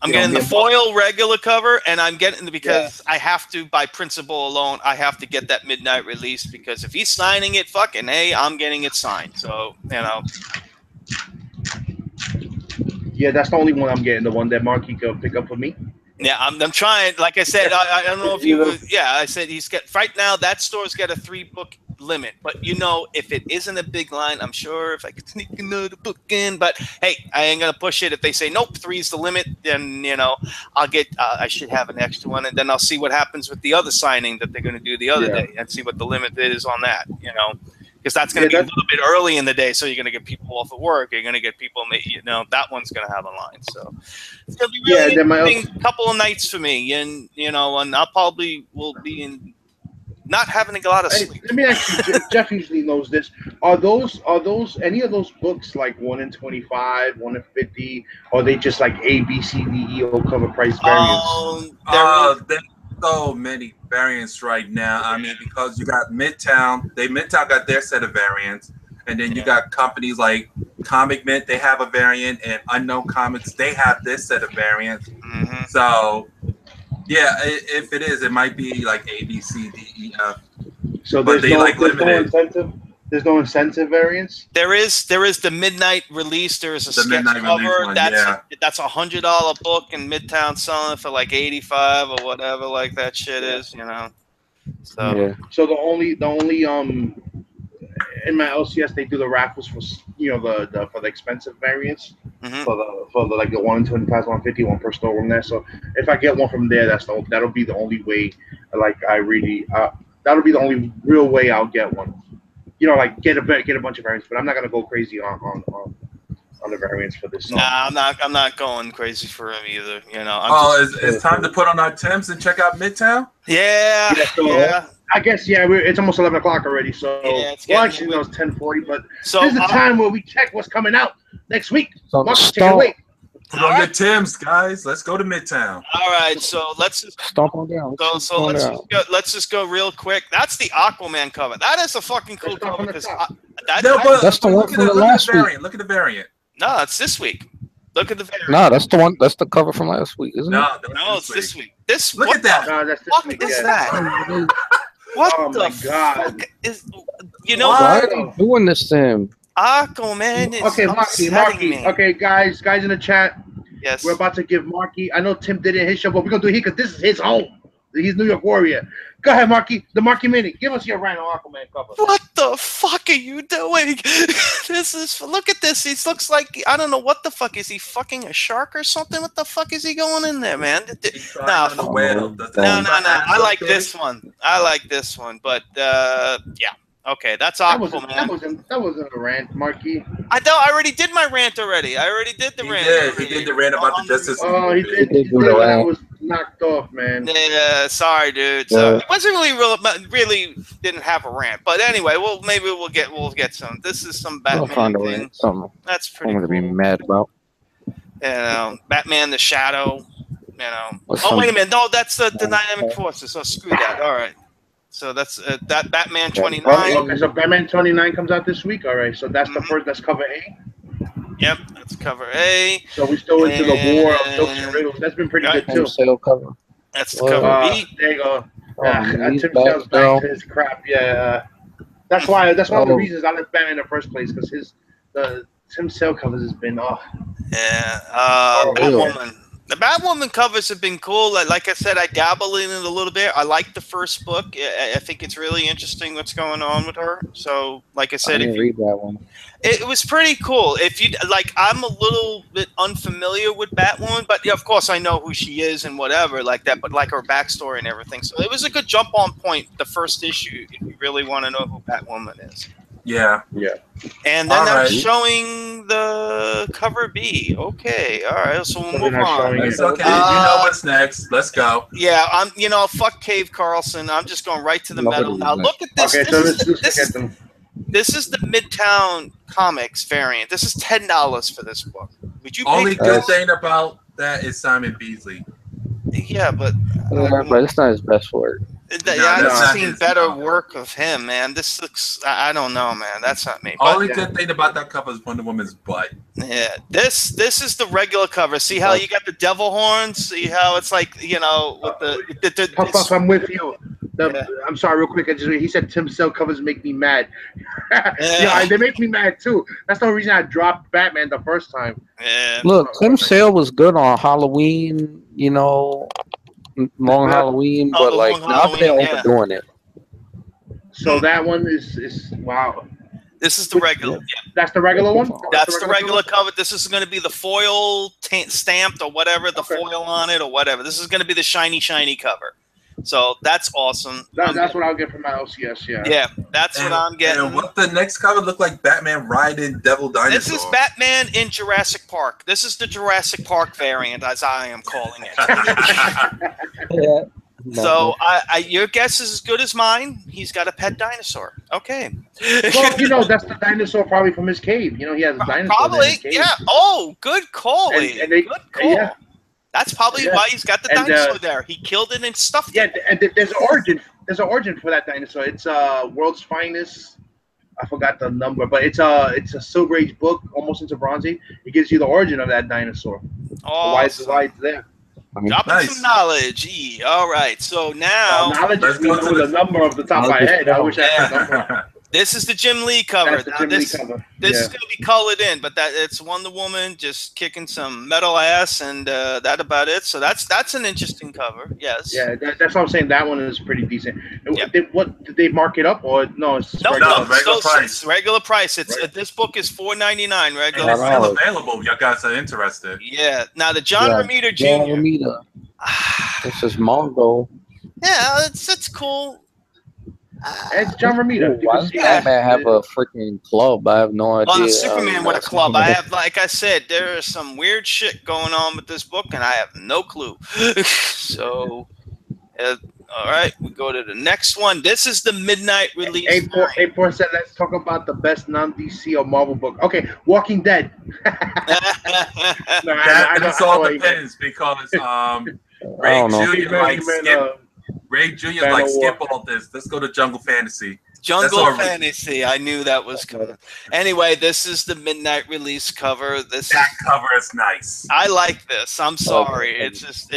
I'm getting the foil regular cover, and I'm getting because I have to, by principle alone, I have to get that midnight release because if he's signing it, fucking hey, I'm getting it signed. So Yeah, that's the only one I'm getting. The one that Marky can pick up for me. Yeah, I'm trying. Like I said, I don't know if you would. Yeah, I said he's got right now. That store's got a 3-book limit, but if it isn't a big line, I'm sure if I could sneak another book in. But hey, I ain't gonna push it. If they say nope, 3's the limit, then I'll get. I should have an extra one, and then I'll see what happens with the other signing that they're gonna do the other day, and see what the limit is on that. Because that's going to be a little bit early in the day, so you're going to get people off of work. You're going to get people, that one's going to have a line. So it's going to be really interesting couple of nights for me, and and I probably will be not having a lot of sleep. Let me ask you, Jeff usually knows this. Are those any of those books like 1 in 25, 1 in 50? Or are they just like A, B, C, D, E, O cover price variants? There's so many variants right now. I mean, because you got Midtown, Midtown got their set of variants, and then you got companies like Comic Mint, they have a variant, and Unknown Comics, they have their set of variants. Mm-hmm. So, yeah, if it is, it might be like A, B, C, D, E, F. So there's no incentive variants. There is the midnight release. There is a sketch cover. That's $100 book, in Midtown selling for like 85 or whatever, like that shit is. So the only in my LCS they do the raffles for for the expensive variants, for the like the 1 in 25, 150, one per storeroom there. So if I get one from there, that'll be the only way. Like that'll be the only real way I'll get one. Like get a bunch of variants, but I'm not gonna go crazy on the variants for this. Nah, I'm not going crazy for him either. It's time to put on our Timbs and check out Midtown. Yeah. I guess it's almost 11 o'clock already. So actually, it's 10:40. But there's a time where we check what's coming out next week. Marcus, take it away. Put on your Timbs, guys. Let's go to Midtown. All right, so let's just stomp on down. Let's just go real quick. That's the Aquaman cover. That is a fucking cool cover. That's the one from the last week. Look at the variant. No, it's this week. Look at the variant. No, that's the one. That's the cover from last week, isn't it? No, it's this week. Look at that. No, that's this what week. Is that? What the fuck is? Why are they doing this to him? Aquaman is Marky. Okay, guys in the chat. Yes. We're about to give Marky. I know Tim did it in his show, but we're gonna do it here because this is his home. He's New York Warrior. Go ahead, Marky. The Marky Minute. Give us your Rhino Aquaman cover. What the fuck are you doing? Look at this. He looks like, I don't know what the fuck. Is he fucking a shark or something? What the fuck is he going in there, man? No. I like this one. But yeah. Okay, that's Aquaman. That wasn't a rant, Marky. I already did my rant already. I already did the rant. He did the rant about the Justice League. Oh, he did. I was knocked off, man. Yeah, sorry, dude. So it wasn't really didn't have a rant. But anyway, maybe we'll get some. This is some Batman thing. Something That's pretty. I'm gonna be mad about. Batman the Shadow. Or Oh, wait a some- minute. No, that's the Dynamic Forces. So screw that. All right. So that's that Batman Yeah, 29. Okay, so Batman 29 comes out this week. All right, so that's the Mhm. first. That's cover A. Yep, that's cover A. So we're still into the war of jokes and And- riddles. That's been pretty Right. good too. Sale cover. That's the Well, cover Uh, B. there you go. Oh, he's Tim back Sale's now. back to his crap. Yeah, that's why. That's one of the Oh. reasons I left Batman in the first place because the Tim Sale covers has been Yeah. Oh, Batwoman. The Batwoman covers have been cool. Like I said, I dabble in it a little bit. I like the first book. I think it's really interesting what's going on with her. So, like I I said, didn't read that one. it was pretty cool. If you like, I'm a little bit unfamiliar with Batwoman, but yeah, of course I know who she is and whatever like that. But like her backstory and everything, so it was a good jump on point. The first issue, if you really want to know who Batwoman is. Yeah. And then All they're right. showing the cover B. Okay, all right, so we'll So move they're not on. showing It's okay. You know what's next. Let's go. Yeah, I'm. Fuck Cave Carlson. I'm just going right to the Nobody metal now. is Look at this. Okay, This so is let's the- just this look is at them. This is the Midtown Comics variant. This is $10 for this book. Would you pay Only for good this? thing about that is Simon Beasley. Yeah, but Yeah, but it's not his best work. yeah, No, I've that's not seen his better style. work of him, man. This looks. I don't know, man. That's not me. Only But good thing about that cover is Wonder Woman's butt. yeah, this is the regular cover. See how you got the devil horns? See how it's like with the Puff, I'm with you. Yeah. I'm sorry, real quick. He said Tim Sale covers make me mad. Yeah. They make me mad too. That's the reason I dropped Batman the first time. yeah. Look, Tim Sale was good on Halloween, Long Halloween, Oh, but the like Long now they're Halloween, yeah. overdoing it. So that one is wow. This is the regular. Yeah. That's the regular one. That's the regular cover. This is going to be the foil stamped or whatever, the Okay. foil on it or whatever. This is going to be the shiny cover. So that's awesome. That's what I'll get from my LCS. Yeah. Yeah, that's what I'm getting. And what the next cover look like? Batman riding Devil Dinosaur. This is Batman in Jurassic Park. This is the Jurassic Park variant, as I am calling it. Yeah. So your guess is as good as mine. He's got a pet dinosaur. Okay. Well, that's the dinosaur probably from his cave. He has a dinosaur. in Probably, his cave. yeah. Oh, good call, Lee. And they- Good call. yeah. That's probably Yeah. why he's got the And, dinosaur there. He killed it and stuffed Yeah, it. and there's an origin. There's an origin for that dinosaur. It's world's finest. I forgot the number, but it's a Silver Age book, almost into Bronze Age. It gives you the origin of that dinosaur. Why it's there. Dropping Nice. some knowledge. All right. So now Knowledge Let's is go me to knowing the- the number off the top of my head. I wish I had the number. this is the Jim Lee cover. That's the Now, Jim Lee this cover. this Yeah. is going to be colored in, but it's Wonder Woman just kicking some metal ass, and that about it. So that's an interesting cover. Yes. Yeah, that's what I'm saying. That one is pretty decent. Yep. Did they mark it up or no? It's No, regular? No, regular price. It's regular price. It's Right. this book is $4.99 And regular. it's Wow. still available. Y'all guys are interested. Yeah. Now the John Yeah, Romita John Jr. Romita. This is Mongo. Yeah, it's cool. It's John Romita. You Why can does see Batman have a freaking club? I have no idea. On Superman with a club. I have, like I said, there is some weird shit going on with this book, and I have no clue. So, all right, we go to the next one. This is the midnight release. 8 said, let's talk about the best non-DC or Marvel book. Okay, Walking Dead. No, That's all what he meant. depends because I Ray don't know. Jr. like He meant, skip. Ray Jr. Man like of War. skip all this. Let's go to Jungle Fantasy. Jungle all- Fantasy. I knew that was coming. Anyway, this is the midnight release cover. This That is, cover is nice. I like this. I'm sorry. Okay. It's just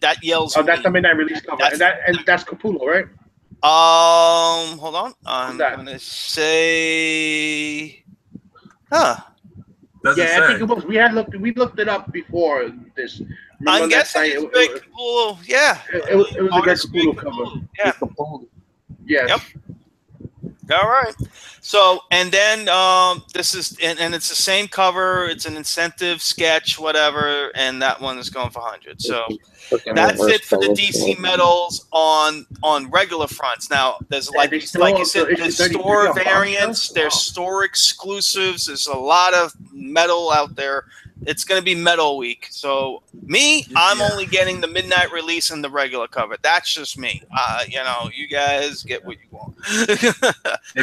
that yells. Oh, that's me. the midnight release cover, that's Capullo, right? Hold on. I'm that? gonna say, huh? Doesn't Yeah, I say. think it was. We looked it up before this. Remember I'm that guessing site? it's Greg Capullo. Yeah. It was a good Artist Greg Capullo cover. Capullo. Yeah. Yes. Yep. All right. So, and then this is, and it's the same cover. It's an incentive sketch, whatever, and that one is going for 100. So that's it for the DC medals on regular fronts. Now, there's Yeah, like they still- like you said, so it's there's 33 store on Fox variants, now? there's store exclusives. There's a lot of metal out there. It's going to be metal week. So I'm only getting the midnight release and the regular cover. That's just me. You guys get what you want. If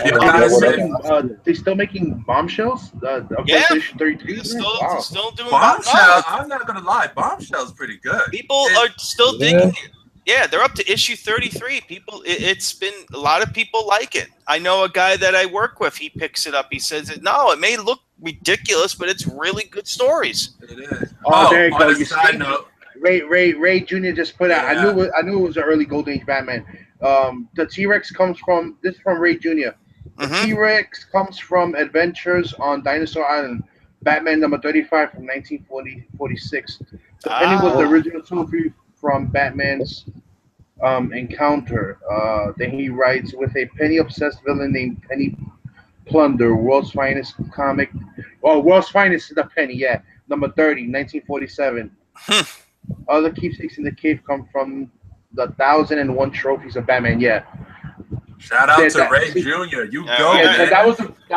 you Oh, guys yeah, didn't, They still making bombshells? Yeah. PlayStation 33? They're still, Wow. still doing Bombshell, I'm not gonna lie, Bombshell's pretty good. People It- are still Yeah. digging it. Yeah, they're up to issue 33. People, it's been a lot of people like it. I know a guy that I work with. He picks it up. He says, "No, it may look ridiculous, but it's really good stories." It is. Oh, there you on go. a You side see? note, Ray Jr. just put out. I Yeah. knew it was an early Golden Age Batman. The T-Rex comes from this is from Ray Jr. The Mhm. T-Rex comes from Adventures on Dinosaur Island, Batman number 35 from 1946. The penny was the Ah. original trophy from Batman's encounter. Then he writes with a penny-obsessed villain named Penny Plunder, world's finest comic. Oh, world's finest is the penny. Yeah, number 30, 1947. Other keepsakes in the cave come from the 1001 trophies of Batman. Yeah, shout out Yeah, to that- Ray see- Jr. You Yeah, go, yeah, yeah. man. That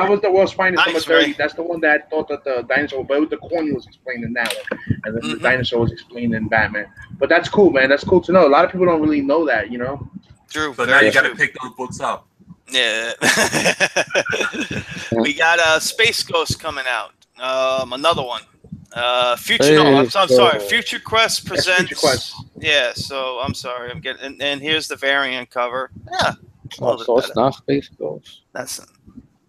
was the world's finest Nice, number 30. Ray. That's the one that thought that the dinosaur, but it was the corny was explained in that one, and then the Mhm. dinosaur was explained in Batman. But that's cool, man. That's cool to know. A lot of people don't really know that, you know. True. So now very you got to true. pick those books up. Yeah. We got Space Ghost coming out. Another one. Future. No, I'm sorry. Future Quest presents. Future Quest. Yeah. So I'm sorry. I'm getting. And here's the variant cover. Yeah. Oh, so it's not Space Ghost. That's.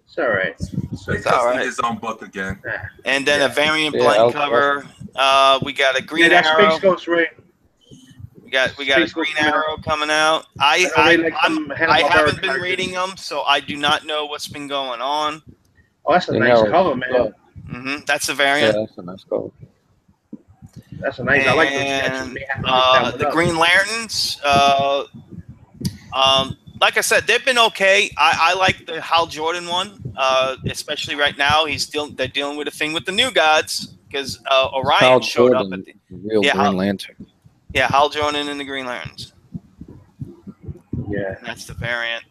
It's all right. Space all Ghost right. need his own book again. And then a variant Yeah, blank I'll- cover. We got a Green Yeah, that's Arrow. Space Ghost, Ray. We got a Space Green Ghost coming out. Arrow coming out. I know they like some Hanna-Barbera I haven't been characters. reading them, so I do not know what's been going on. Oh, that's a Green nice Arrow. cover, man. That's a Yeah, variant. that's a nice cover. That's a nice. I like those sketches. And May have to look that one the up. Green Lanterns. Like I said, they've been okay. I like the Hal Jordan one, especially right now. They're dealing with a thing with the New Gods because Orion Hal showed up Jordan, at the real Yeah, Green Hal- Lantern. Hal Jordan and the Green Lanterns. Yeah. That's the variant.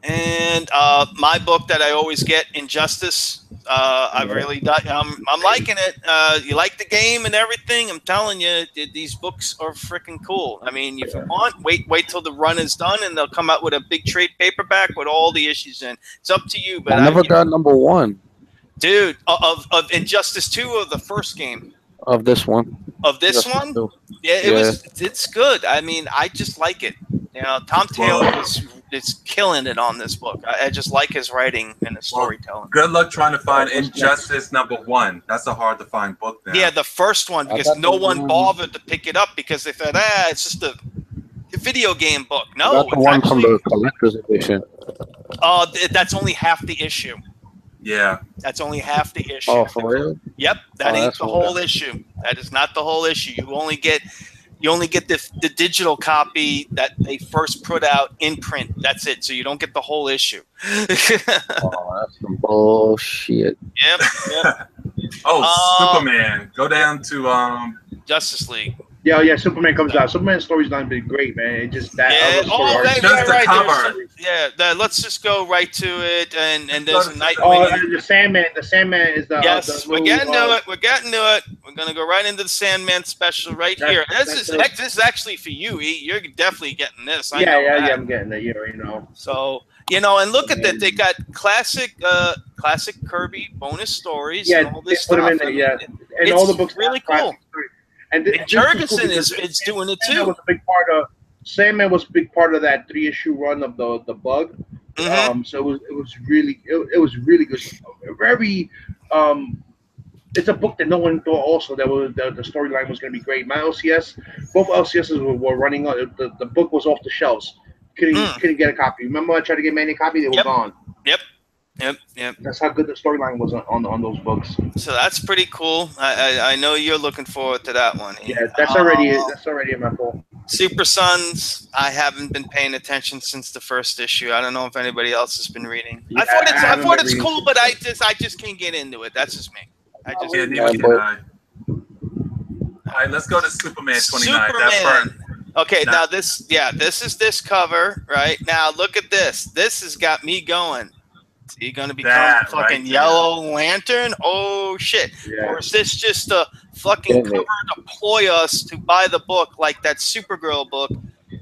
And my book that I always get, Injustice. I really, I'm liking it. You like the game and everything. I'm telling you, these books are freaking cool. I mean, if you want, wait till the run is done, and they'll come out with a big trade paperback with all the issues in. It's up to you. But I never got number one dude, of Injustice 2 of the first game. of this one. Of this Justice one? two. Yeah, it's good. I mean, I just like it. You know, Tom Taylor is killing it on this book. I just like his writing and his storytelling. Good luck trying to find Injustice #1. That's a hard to find book now. Yeah, the first one, because got no the one one- bothered to pick it up because they thought, it's just a video game book. I No, got the it's one from actually, the collector's edition. that's only half the issue. Yeah. That's only half the issue. Oh, for real? Yep, that Oh, ain't that's the what whole issue. That is not the whole issue. You only get the digital copy that they first put out in print. That's it. So you don't get the whole issue. Oh, that's some bullshit. Yep. Superman. Go down to Justice League. Yeah. Superman comes out. Superman's story's not been great, man. It just that Yeah. other story. Oh, arc- right, Just right, the right. cover. Let's just go right to it. And there's a Go to- Nightwing. and the Sandman. The Sandman is the Yes, the we're little, getting to it. We're getting to it. We're gonna go right into the Sandman special right here. This is actually for you, E. You're definitely getting this. I know that. I'm getting it. You know. So and look at that. They got classic Kirby bonus stories and all they this put stuff. them in there. I mean, Yeah, and it's all the books really have classic cool. story. And And Jurgensen is doing it Sandman too. was a big part of Sandman was a big part of that 3-issue run of the Bug. Mhm. So it was really good. Very it's a book that no one thought also that was the storyline was going to be great. My LCS, both LCSs were running on. The book was off the shelves. Couldn't get a copy. Remember I tried to get Manny a copy? They were gone. Yep. That's how good the storyline was on those books. So that's pretty cool. I know you're looking forward to that one. Yeah, that's already in my pool. Super Sons. I haven't been paying attention since the first issue. I don't know if anybody else has been reading. Yeah, I thought haven't it's been reading cool, but I just can't get into it. That's just me. Yeah, neither can I. All right, let's go to Superman 29. That's Superman. first. Okay, Now- now this is this cover, right? Now look at this. This has got me going. Is he gonna become That a fucking right there. Yellow Lantern? Oh shit. Yeah. Or is this just a fucking Yeah. cover to ploy us to buy the book like that Supergirl book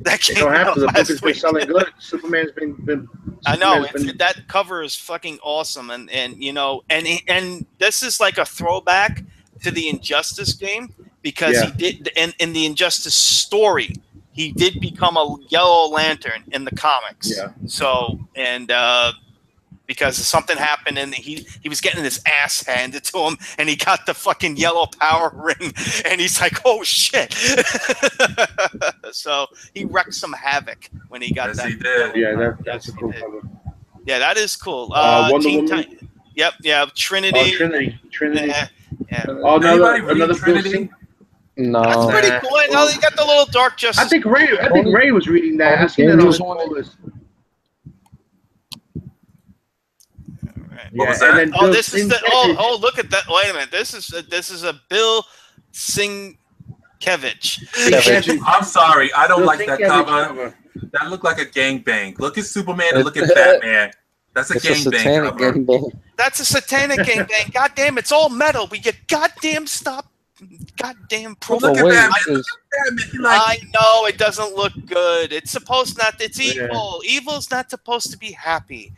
That They came don't have out to. The book last has been week. selling good. Superman's been I know Superman's been- that cover is fucking awesome, and you know, and this is like a throwback to the Injustice game because Yeah. he did in the Injustice story he did become a Yellow Lantern in the comics. Yeah. So and because something happened and he was getting his ass handed to him and he got the fucking yellow power ring and he's like, oh shit. So he wrecked some havoc when he got Yes, that. he did. Yeah, that's Yes, a he cool did. cover. Yeah, that is cool. Wonder Teen Woman. Yep, yeah, Trinity. Oh, Trinity. Yeah, yeah. Oh, Anybody read another Trinity? Trinity. No. That's pretty Nah. cool. I know you got the little Dark Justice. I think Ray was reading that. I seen it on his list. Right. What was Yeah, that? and then Oh, Bill this is the. Sienkiewicz- Oh, look at that! Wait a minute. This is a Bill Sienkiewicz. Sienkiewicz. I'm sorry, I don't Bill like that Sienkiewicz cover. That looked like a gangbang. Look at Superman and look at Batman. That's a It's a gangbang satanic cover. gangbang. That's a satanic gangbang. God damn, it's all metal. Will you goddamn stop? Goddamn Well, proof. look Oh, at wait, Batman. is- Look at Batman. He like, I know it doesn't look good. It's supposed not. It's Yeah. evil. Evil's not supposed to be happy.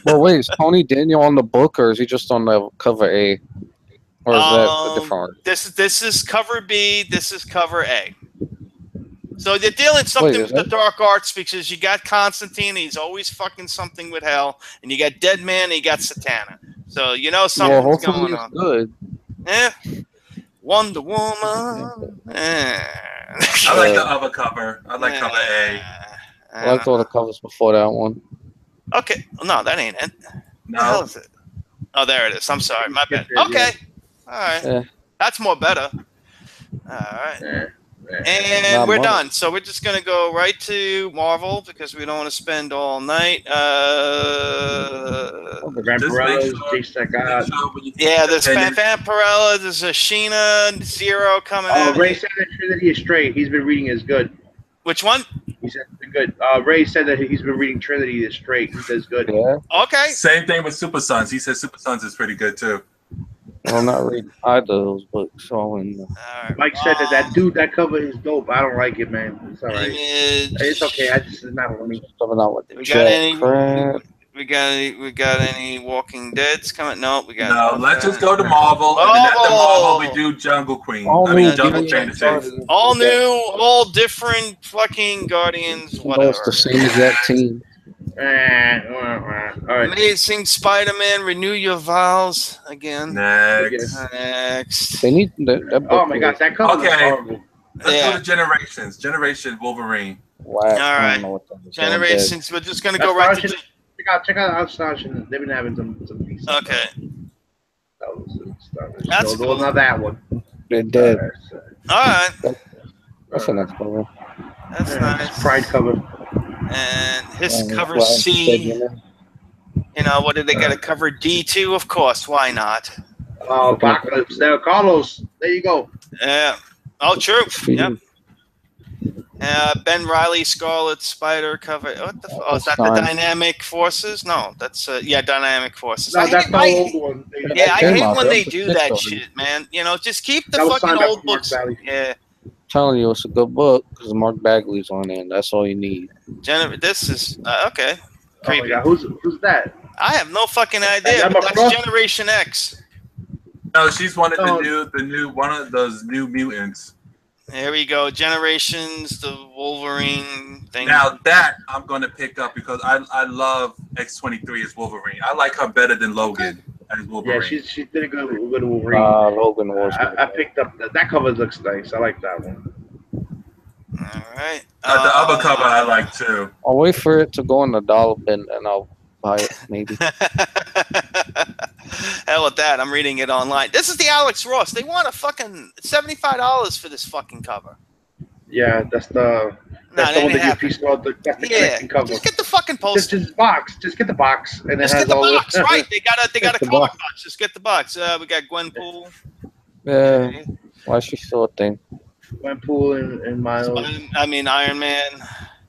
Well, wait, is Tony Daniel on the book or is he just on the cover A? Or is that a different one? This is cover B. This is cover A. So they're dealing something Wait, with is the that- dark arts because you got Constantine. He's always fucking something with hell, and you got Deadman. And you got Satana. So you know Well, something's hopefully going it's on. good. Yeah. Wonder Woman. I like the other cover. I like cover A. I liked all the covers before that one. Okay. No, that ain't it. What the hell No, is it? Oh, there it is. I'm sorry. My bad. Yeah. Okay. All right. Yeah. That's more better. All right. Yeah. And Not we're much. done. So we're just going to go right to Marvel because we don't want to spend all night. Vampirellas, Just Jason make God. sure when you Yeah, there's opinion- Vampirella, there's a Sheena, Zero coming Oh, out. Ray said that Trinity is straight. He's been reading is good. Which one? He said it's been good. Ray said that he's been reading Trinity is straight. He says good. Yeah. Okay. Same thing with Super Sons. He says Super Sons is pretty good too. Well, I'm not reading either of those books, so I wouldn't know. All right. Mike said that dude that cover is dope. I don't like it, man. It's all right. Image. It's okay. I just it's not for me. Coming out with the We got any? Jack Crab. We got any Walking Dead's coming? No, we got. No, let's just go to Marvel. And then after Marvel, we do Jungle Queen. All I mean, new Jungle Guardians Fantasy. all new, all different fucking Guardians, Even though it's whatever. the same exact team. All right. Amazing Spider-Man, renew your vows again. Next. Next. They need that book. Oh my God, that cover is Okay. horrible. Let's Yeah. go to Generations. Generation Wolverine. Whack. All I right. don't know what that is. Generations. We're just gonna go right to. Check out Astonishing. They've been having some decent. Okay. That was That's no, cool. not that one. They're dead. All right. That's a nice cover. That's nice. Pride cover. And his Well, cover well, C. you know. You know, what did they got to cover D too? Of course. Why not? Apocalypse. There, Carlos. There you go. Yeah. Oh, true. Yep. Ben Riley, Scarlet Spider cover. What the? Oh, is that the Fine. Dynamic Forces? No, that's Dynamic Forces. No, I that's hate- the I- old one. Yeah, I Came hate out, when that they was a do six that already. shit, man. You know, just keep the That was fucking signed by old Mark books. Valley. Yeah. Telling you, it's a good book because Mark Bagley's on it. And that's all you need. This is okay. Oh my Creepy. God, who's that? I have no fucking idea. Emma But that's Frost? Generation X. No, she's one of Oh. the new one of those new mutants. There we go. Generations, the Wolverine thing. Now that I'm gonna pick up because I love X-23 as Wolverine. I like her better than Logan as Wolverine. Yeah, she did a good Wolverine. Logan was. I picked up that cover. Looks nice. I like that one. All right. The other cover I like too. I'll wait for it to go in the dollar bin and I'll buy it, maybe. Hell with that. I'm reading it online. This is the Alex Ross. They want a fucking $75 for this fucking cover. Yeah, that's the Nah, one that ain't that you happening. piece about. That's the Yeah, connecting cover. just get the fucking Just poster. just get the box, and it Just has get the all box, right? They got a Get the comic box. box. Just get the box. We got Gwenpool. Yeah. Why she still a thing? Gwenpool and Miles. I mean Iron Man.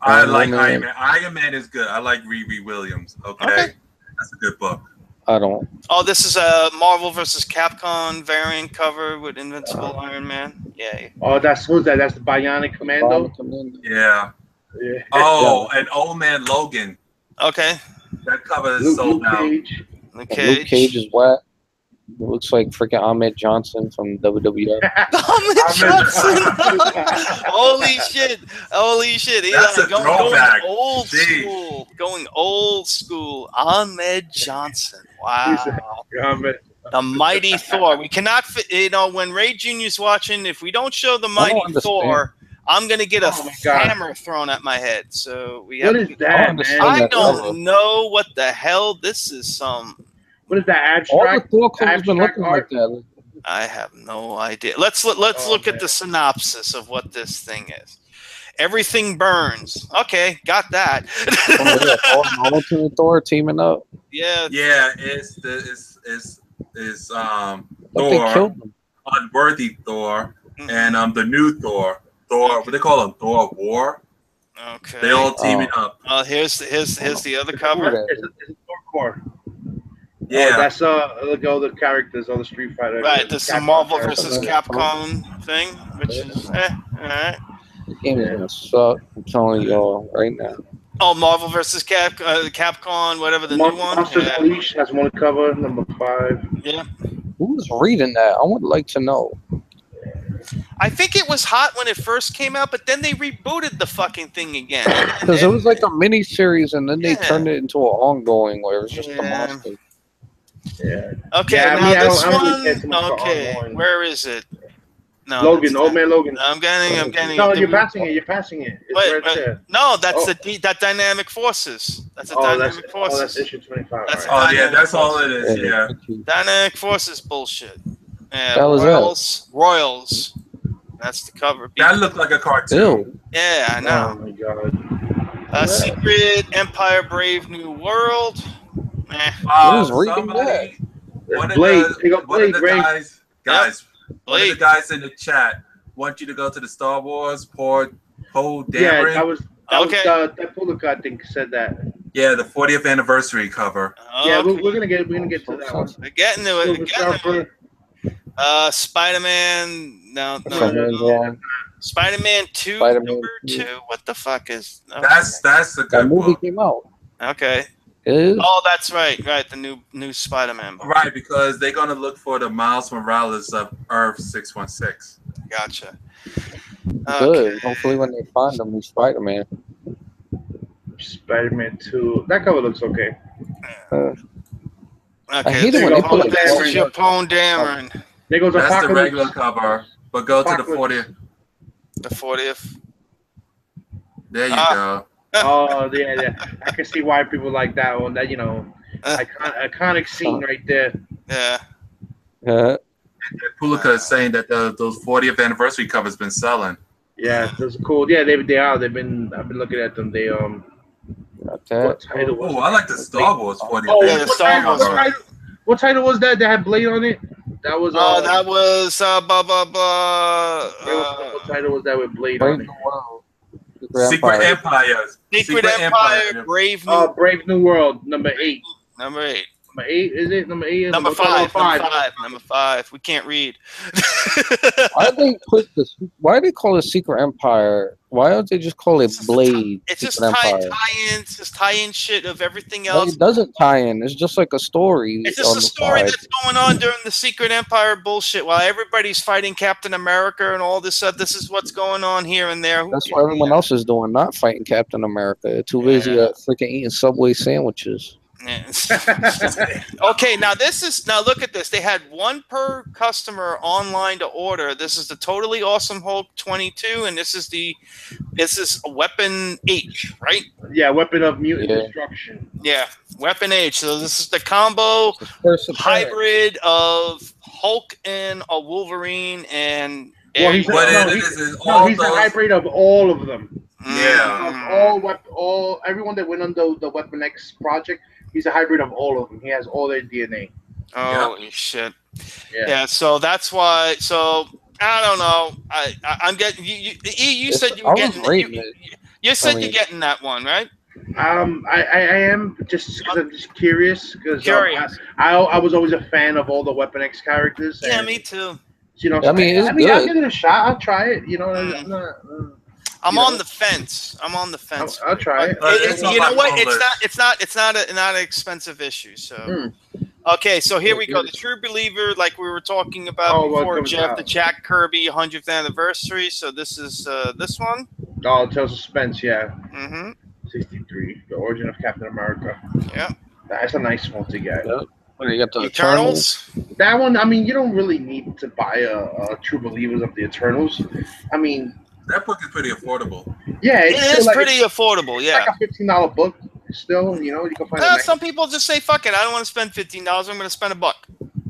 I Iron like Man. Iron Man. Iron Man is good. I like Riri Williams. Okay, Okay. that's a good book. I don't. Oh, this is a Marvel vs. Capcom variant cover with Invincible Iron Man. Yeah. Oh, who's that? That's the Bionic Commando. Yeah. Yeah. Oh, and Old Man Logan. Okay. That cover is sold out. Cage. Luke Luke Cage is wet. It looks like freaking Ahmed Johnson from WWF. Ahmed Johnson. Holy shit! Holy shit! That's a going throwback. old Jeez. school. Going old school. Ahmed Johnson. Wow. The Mighty Thor. We cannot fit. You know, when Ray Jr.'s watching, if we don't show the Mighty Thor, I'm gonna get a hammer thrown at my head. So we have. What is that, man? I don't know what the hell this is. What is that abstract? All the Thor covers been looking like that. I have no idea. Let's look at the synopsis of what this thing is. Everything burns. Okay, got that. Ultimate Thor teaming up. Yeah. Yeah, it's Thor, Unworthy Thor, and the new Thor. What they call him? Thor of War. Okay. They all teaming up. Here's the other cover. It's a Thor core. Yeah, that's look at all the characters, all the Street Fighter. Right, this is a Marvel vs. Capcom thing, which is all right. The game is gonna suck. I'm telling y'all right now. Oh, Marvel vs. Capcom, whatever the new one. Monsters Unleashed has one cover, number 5. Yeah. Who's reading that? I would like to know. I think it was hot when it first came out, but then they rebooted the fucking thing again. Because it was like a mini series, and then they turned it into an ongoing where it was just a monster. Yeah. Okay, now this one. Okay, where is it? No, Logan, Old Man Logan. I'm getting. No, you're passing it. It's right there. No, that's that Dynamic Forces. That's a Dynamic Forces. Oh, that's issue 25. That's all it is. Yeah. Dynamic Forces bullshit. Yeah, that was Royals. That's the cover. That looked like a cartoon. Ew. Yeah, I know. Oh my god. Secret Empire, Brave New World. Who's reading that? One of Blade. the guys in the chat want you to go to the Star Wars Poe Dameron. Yeah, that was that Pulika, I think, said that. Yeah, the 40th anniversary cover. Okay. Yeah, we're gonna get to that one. We're getting to it. Spider-Man. No. Spider-Man 2. Number 2. What the fuck is? That's a good that movie book. Came out. Okay. It is? Oh, that's right. The new Spider-Man book. Right, because they're gonna look for the Miles Morales of Earth 616. Gotcha. Good. Hopefully, when they find them, he's Spider-Man. Spider-Man 2. That cover looks okay. I hate it when they put Poe Dameron. There goes That's Apocalypse. the regular cover, but go to the 40th. The 40th. There you go. Oh yeah. I can see why people like that one. That iconic scene right there. Yeah. Pulika is saying that those 40th anniversary covers been selling. Yeah, those are cool. Yeah, they are. I've been looking at them. They What title was? Oh, I like the Star Wars 40th. Oh, anniversary what title was that? That had Blade on it. That was. That was blah blah blah. What title was that with Blade on it? Secret Empire. Secret Empire. Brave New. Brave New World, number 8. Number 8. Number 8 is it? Number 8. Number 5. Number 5. We can't read. Why do they call it Secret Empire? Why don't they just call it Blade? It's just tie-ins. Just tie-in shit of everything else. It doesn't tie in. It's just like a story. It's just a story that's going on during the Secret Empire bullshit. While everybody's fighting Captain America and all this stuff, this is what's going on here and there. That's what everyone else is doing, not fighting Captain America. They're too busy freaking eating Subway sandwiches. Okay, now look at this. They had 1 per customer online to order. This is the Totally Awesome Hulk 22, and this is Weapon H, right? Yeah, Weapon of Mutant Destruction. Yeah, Weapon H. So this is the combo hybrid of Hulk and a Wolverine and. He's a hybrid of all of them. Yeah, all everyone that went on the Weapon X project. He's a hybrid of all of them. He has all their DNA. Holy shit! Yeah. So that's why. So I don't know. I'm getting. You said you were getting. You said you're getting that one, right? I am just because I'm just curious because Curious. I was always a fan of all the Weapon X characters. Yeah, And, me too. You know, I mean, it's I'll good. give it a shot. I'll try it. You know, Mm. I'm not, I'm you on know. the fence. I'm on the fence. I'll try it. But it's You know on what? my list. It's not an expensive issue. So Mm. okay, so here we go. The True Believer, like we were talking about Oh, what before, comes Jeff, out? the Jack Kirby 100th anniversary. So this is this one. Oh, Tales of Suspense, yeah. Mm-hmm. 63, The Origin of Captain America. Yeah. That's a nice one to get. Yeah. When you got the Eternals. That one, I mean, you don't really need to buy a True Believers of the Eternals. I mean, That book is pretty affordable. yeah, it's It still is like, pretty affordable. it's Yeah. like a $15 book. Still, you know, you can find it. Some people just say, "Fuck it, I don't want to spend $15. I'm going to spend $1."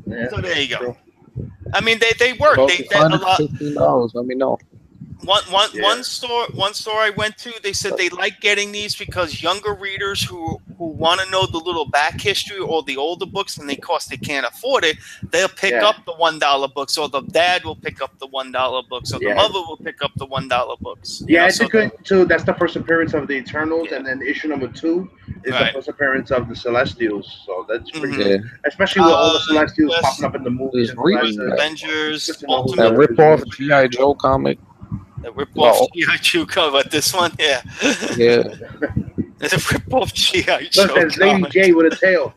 Yeah, So there you go. true. I mean, they work. Well, They a lot. $115. Let me know. One store I went to, they said they like getting these because younger readers who want to know the little back history or the older books and they can't afford it, they'll pick Yeah. up the $1 books, or the dad will pick up the $1 books, or the Yeah. mother will pick up the $1 books. Yeah, know, it's so a good too. That's the first appearance of the Eternals, Yeah. and then issue number 2 is Right. the first appearance of the Celestials. So that's pretty Mhm. good, especially with all the Celestials yes. popping up in the movies. Just and all that reading shit. that. Avengers, Good to know who That Ultimate, that rip off G.I. Joe comic. the rip-off Well- G.I. Joe cover. This one, yeah. Yeah. The rip-off G.I. Joe Look, there's Lady comic. J with a tail.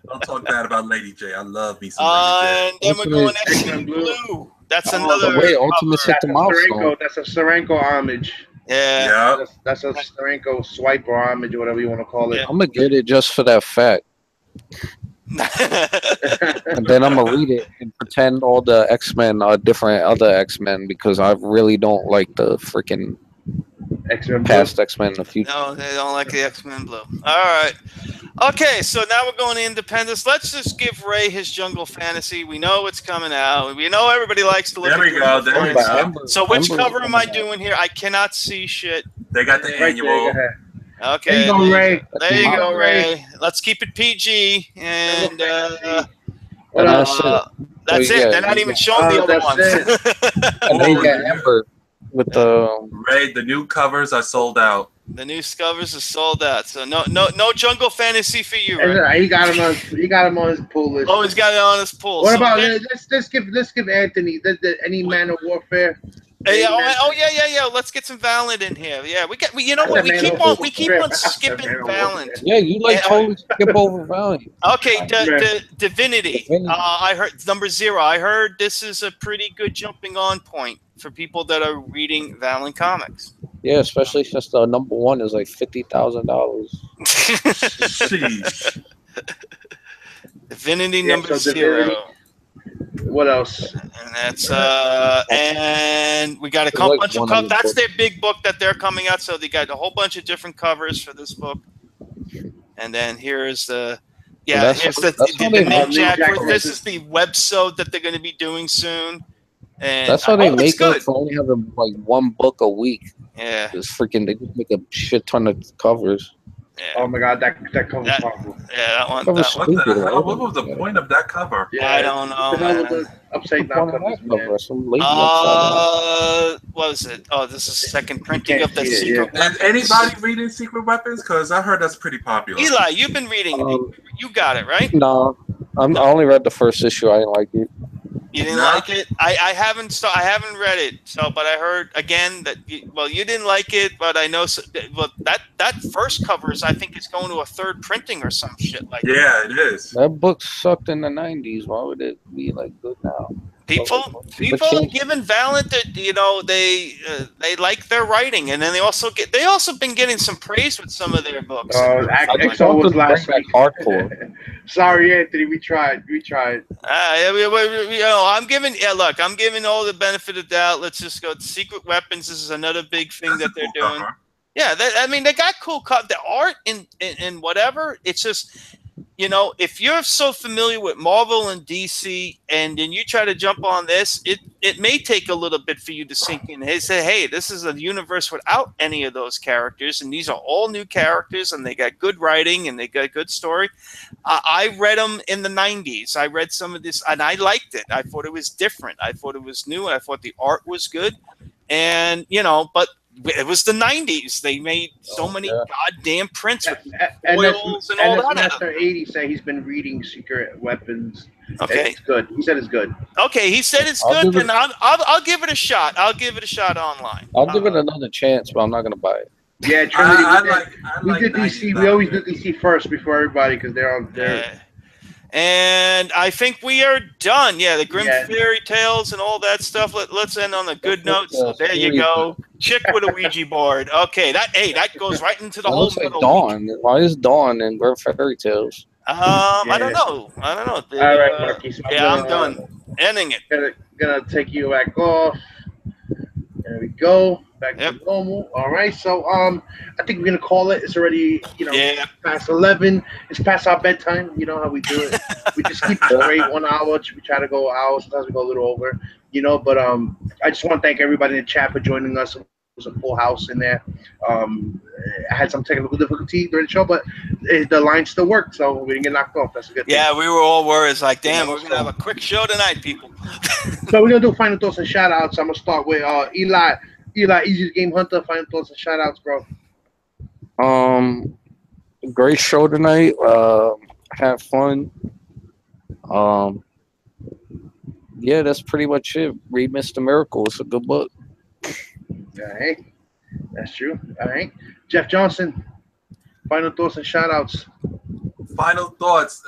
Don't talk bad about Lady J. I love me some Lady J. And then we're going Ultimate X-Men Blue. That's Oh, another. Wait, Ultimate's hit That's the a milestone. Steranko. That's a Steranko homage. Yeah. Yeah. That's a Steranko swipe or homage or whatever you want to call it. Yeah. I'm gonna get it just for that fact, and then I'm gonna read it and pretend all the X-Men are different other X-Men because I really don't like the freaking X-Men past X-Men in the future. No, they don't like the X-Men Blue. All right. Okay, so now we're going to Independence. Let's just give Ray his Jungle Fantasy. We know it's coming out. We know everybody likes to look There at we go. There we Jungle go. So which Ember- cover am I doing here? I cannot see shit. They got the Right there, go annual. ahead. Okay. There you go, Ray. There you go, Ray. Ray. Let's keep it PG. And What And else? that's Oh, it. yeah, They're not you even got- showing the other that's ones. And then you got Ember with the Ray, the new covers are sold out. The new covers are sold out. So no Jungle Fantasy for you, Ray. And, he got him on his pull list. Oh, he's got it on his pool. What So about then- let's give Anthony any Man of Warfare. Hey, Any Man- oh yeah. Let's get some Valiant in here. Yeah, you know That's what? a We Man keep of on Warfare. skipping Man of Valiant. Warfare. yeah. You like Yeah. totally skip over Valiant. Okay, Divinity. Divinity. I heard number 0. I heard this is a pretty good jumping on point for people that are reading Valiant comics. Yeah, especially since the number 1 is like $50,000. Sheesh. Divinity Yeah, number so 0. Divinity. What else? And that's and we got a It's like bunch of one covers. of the That's books. their big book that they're coming out. So they got a whole bunch of different covers for this book. And then here's the that's here's how the they Nick make Jack. Jack This versus- is the websode that they're going to be doing soon. And That's how I they hope it's make up good. for only having like 1 book a week. Yeah, It's freaking they just make a shit ton of covers. yeah, Oh my God, that cover's That- powerful. yeah. That one. Covers That one. What the stupid, hell? right? What was the point of that cover? Yeah, I don't know, the hell man. with the upside down covers, man. Some lady upside What was it? Oh, this is second printing can't of the see it, secret. Is anybody reading Secret Weapons? Because I heard that's pretty popular. Eli, you've been reading. You got it right. down. No, I only read the first issue. I didn't like it. You didn't No. like it. I haven't read it. So, but I heard again that you didn't like it. But I know but that first cover is I think it's going to a 3rd printing or some shit like that. Yeah, it is. That book sucked in the '90s. Why would it be like good now? People are giving Valiant that they like their writing, and then they also been getting some praise with some of their books. XO was last week. Hardcore. Sorry, Anthony. We tried. I'm giving all the benefit of the doubt. Let's just go. Secret Weapons. This is another big thing That's that a they're cool doing. cover. Yeah, they got cool the art and whatever. It's just, if you're so familiar with Marvel and DC, and then you try to jump on this, it may take a little bit for you to sink in. They say, hey, this is a universe without any of those characters, and these are all new characters, and they got good writing and they got good story. I read them in the 90s. I read some of this, and I liked it. I thought it was different. I thought it was new, and I thought the art was good. And, but it was the 90s. They made so many goddamn prints with And foils and all that. Master 80 said he's been reading Secret Weapons. Okay. It's good. He said it's good. Okay, he said it's good, then I'll give it a shot. I'll give it a shot online. I'll give it another chance, but I'm not gonna buy it. Yeah, Trinity. We did DC. We always do DC first before everybody because they're on there. Yeah. And I think we are done. Yeah, the Grimm Fairy Tales and all that stuff. Let's end on a good note. So there you go. Chick with a Ouija board. Okay, that goes right into the whole middle. Dawn. Why is Dawn in Grimm Fairy Tales? I don't know. All right, Marky. So I'm done. Ending it. Gonna take you back off. There we go. Back to normal. All right. So I think we're gonna call it. It's already past 11. It's past our bedtime. You know how we do it. We just keep it straight 1 hour. We try to go an hour. Sometimes we go a little over. But I just want to thank everybody in the chat for joining us. It was a full house in there. I had some technical difficulty during the show, but the line still worked, so we didn't get knocked off. That's a good thing. Yeah, we were all worried. It's like, damn, we're gonna have a quick show tonight, people. So we're gonna do final thoughts and shout outs. I'm gonna start with Eli, Easy Game Hunter. Final thoughts and shout outs, bro. Great show tonight. Had fun. Yeah, that's pretty much it. Read Mr. Miracle. It's a good book. All right. That's true. All right. Jeff Johnson, final thoughts and shout outs. Final thoughts.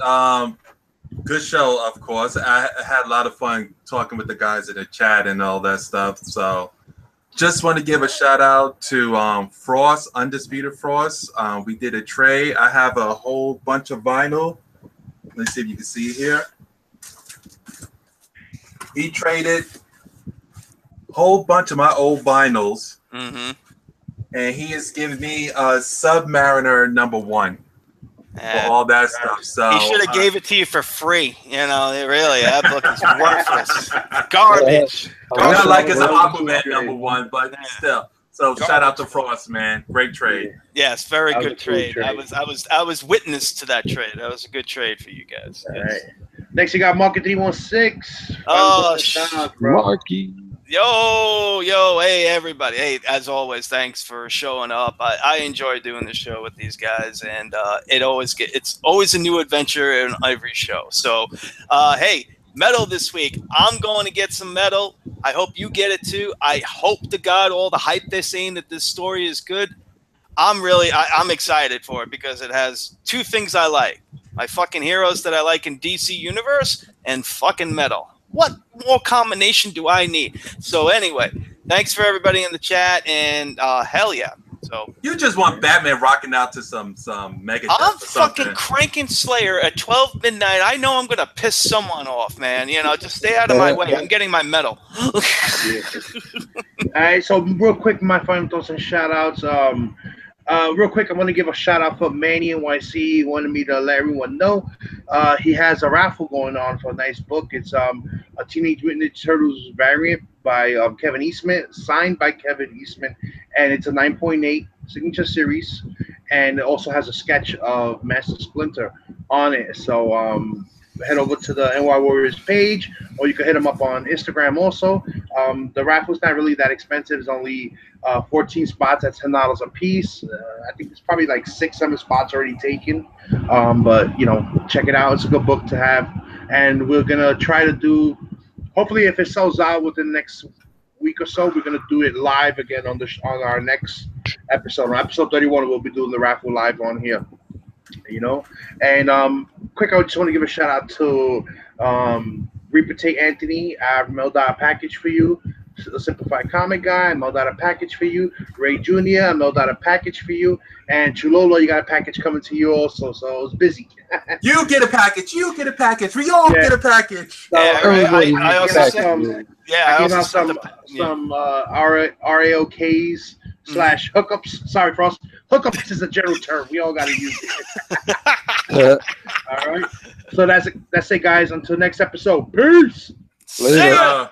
Good show, of course. I had a lot of fun talking with the guys in the chat and all that stuff. So just want to give a shout out to Frost, Undisputed Frost. We did a trade. I have a whole bunch of vinyl. Let's see if you can see it here. He traded a whole bunch of my old vinyls. Mm-hmm. And he has given me a Submariner #1 for all that stuff. So he should have gave it to you for free. Really, that book is worthless, garbage. Not like it's an Aquaman #1, but still. So shout out to Frost, man. Great trade. Yes, very good trade. I was witness to that trade. That was a good trade for you guys. All right. Next, you got Marky 316. Oh, Marky. Yo, hey everybody. Hey, as always, thanks for showing up. I enjoy doing the show with these guys, and it's always a new adventure in every show. So, hey, metal this week. I'm going to get some metal. I hope you get it too. I hope to God all the hype they're saying that this story is good. I'm excited for it because it has two things I like: my fucking heroes that I like in DC Universe and fucking metal. What more combination do I need? So anyway, thanks for everybody in the chat, and hell yeah. So you just want Batman rocking out to some mega. I'm fucking cranking Slayer at 12 midnight. I know I'm gonna piss someone off, man. Just stay out of my way. I'm getting my medal. All right, so real quick, my final thoughts and shout outs. Real quick, I want to give a shout out for Manny NYC. He wanted me to let everyone know he has a raffle going on for a nice book. It's a Teenage Mutant Ninja Turtles variant by Kevin Eastman, signed by Kevin Eastman, and it's a 9.8 signature series, and it also has a sketch of Master Splinter on it. So head over to the NY Warriors page, or you can hit them up on Instagram also. The raffle's not really that expensive. It's only 14 spots at $10 a piece. I think there's probably like 6-7 spots already taken. But check it out. It's a good book to have, and we're gonna try to do. Hopefully, if it sells out within the next week or so, we're gonna do it live again on our next episode. On episode 31, we'll be doing the raffle live on here. And quick, I just want to give a shout out to Reaper Tate Anthony. I mailed out a package for you. A Simplified Comic Guy, I mailed out a package for you. Ray Jr., I mailed out a package for you. And Chulolo, you got a package coming to you also, so it's busy. You get a package. You get a package. We all get a package. So, I also sent some RAOKs / hookups. Sorry, Frost. Hookups is a general term. We all got to use it. All right. So that's it, guys. Until next episode. Peace. Later.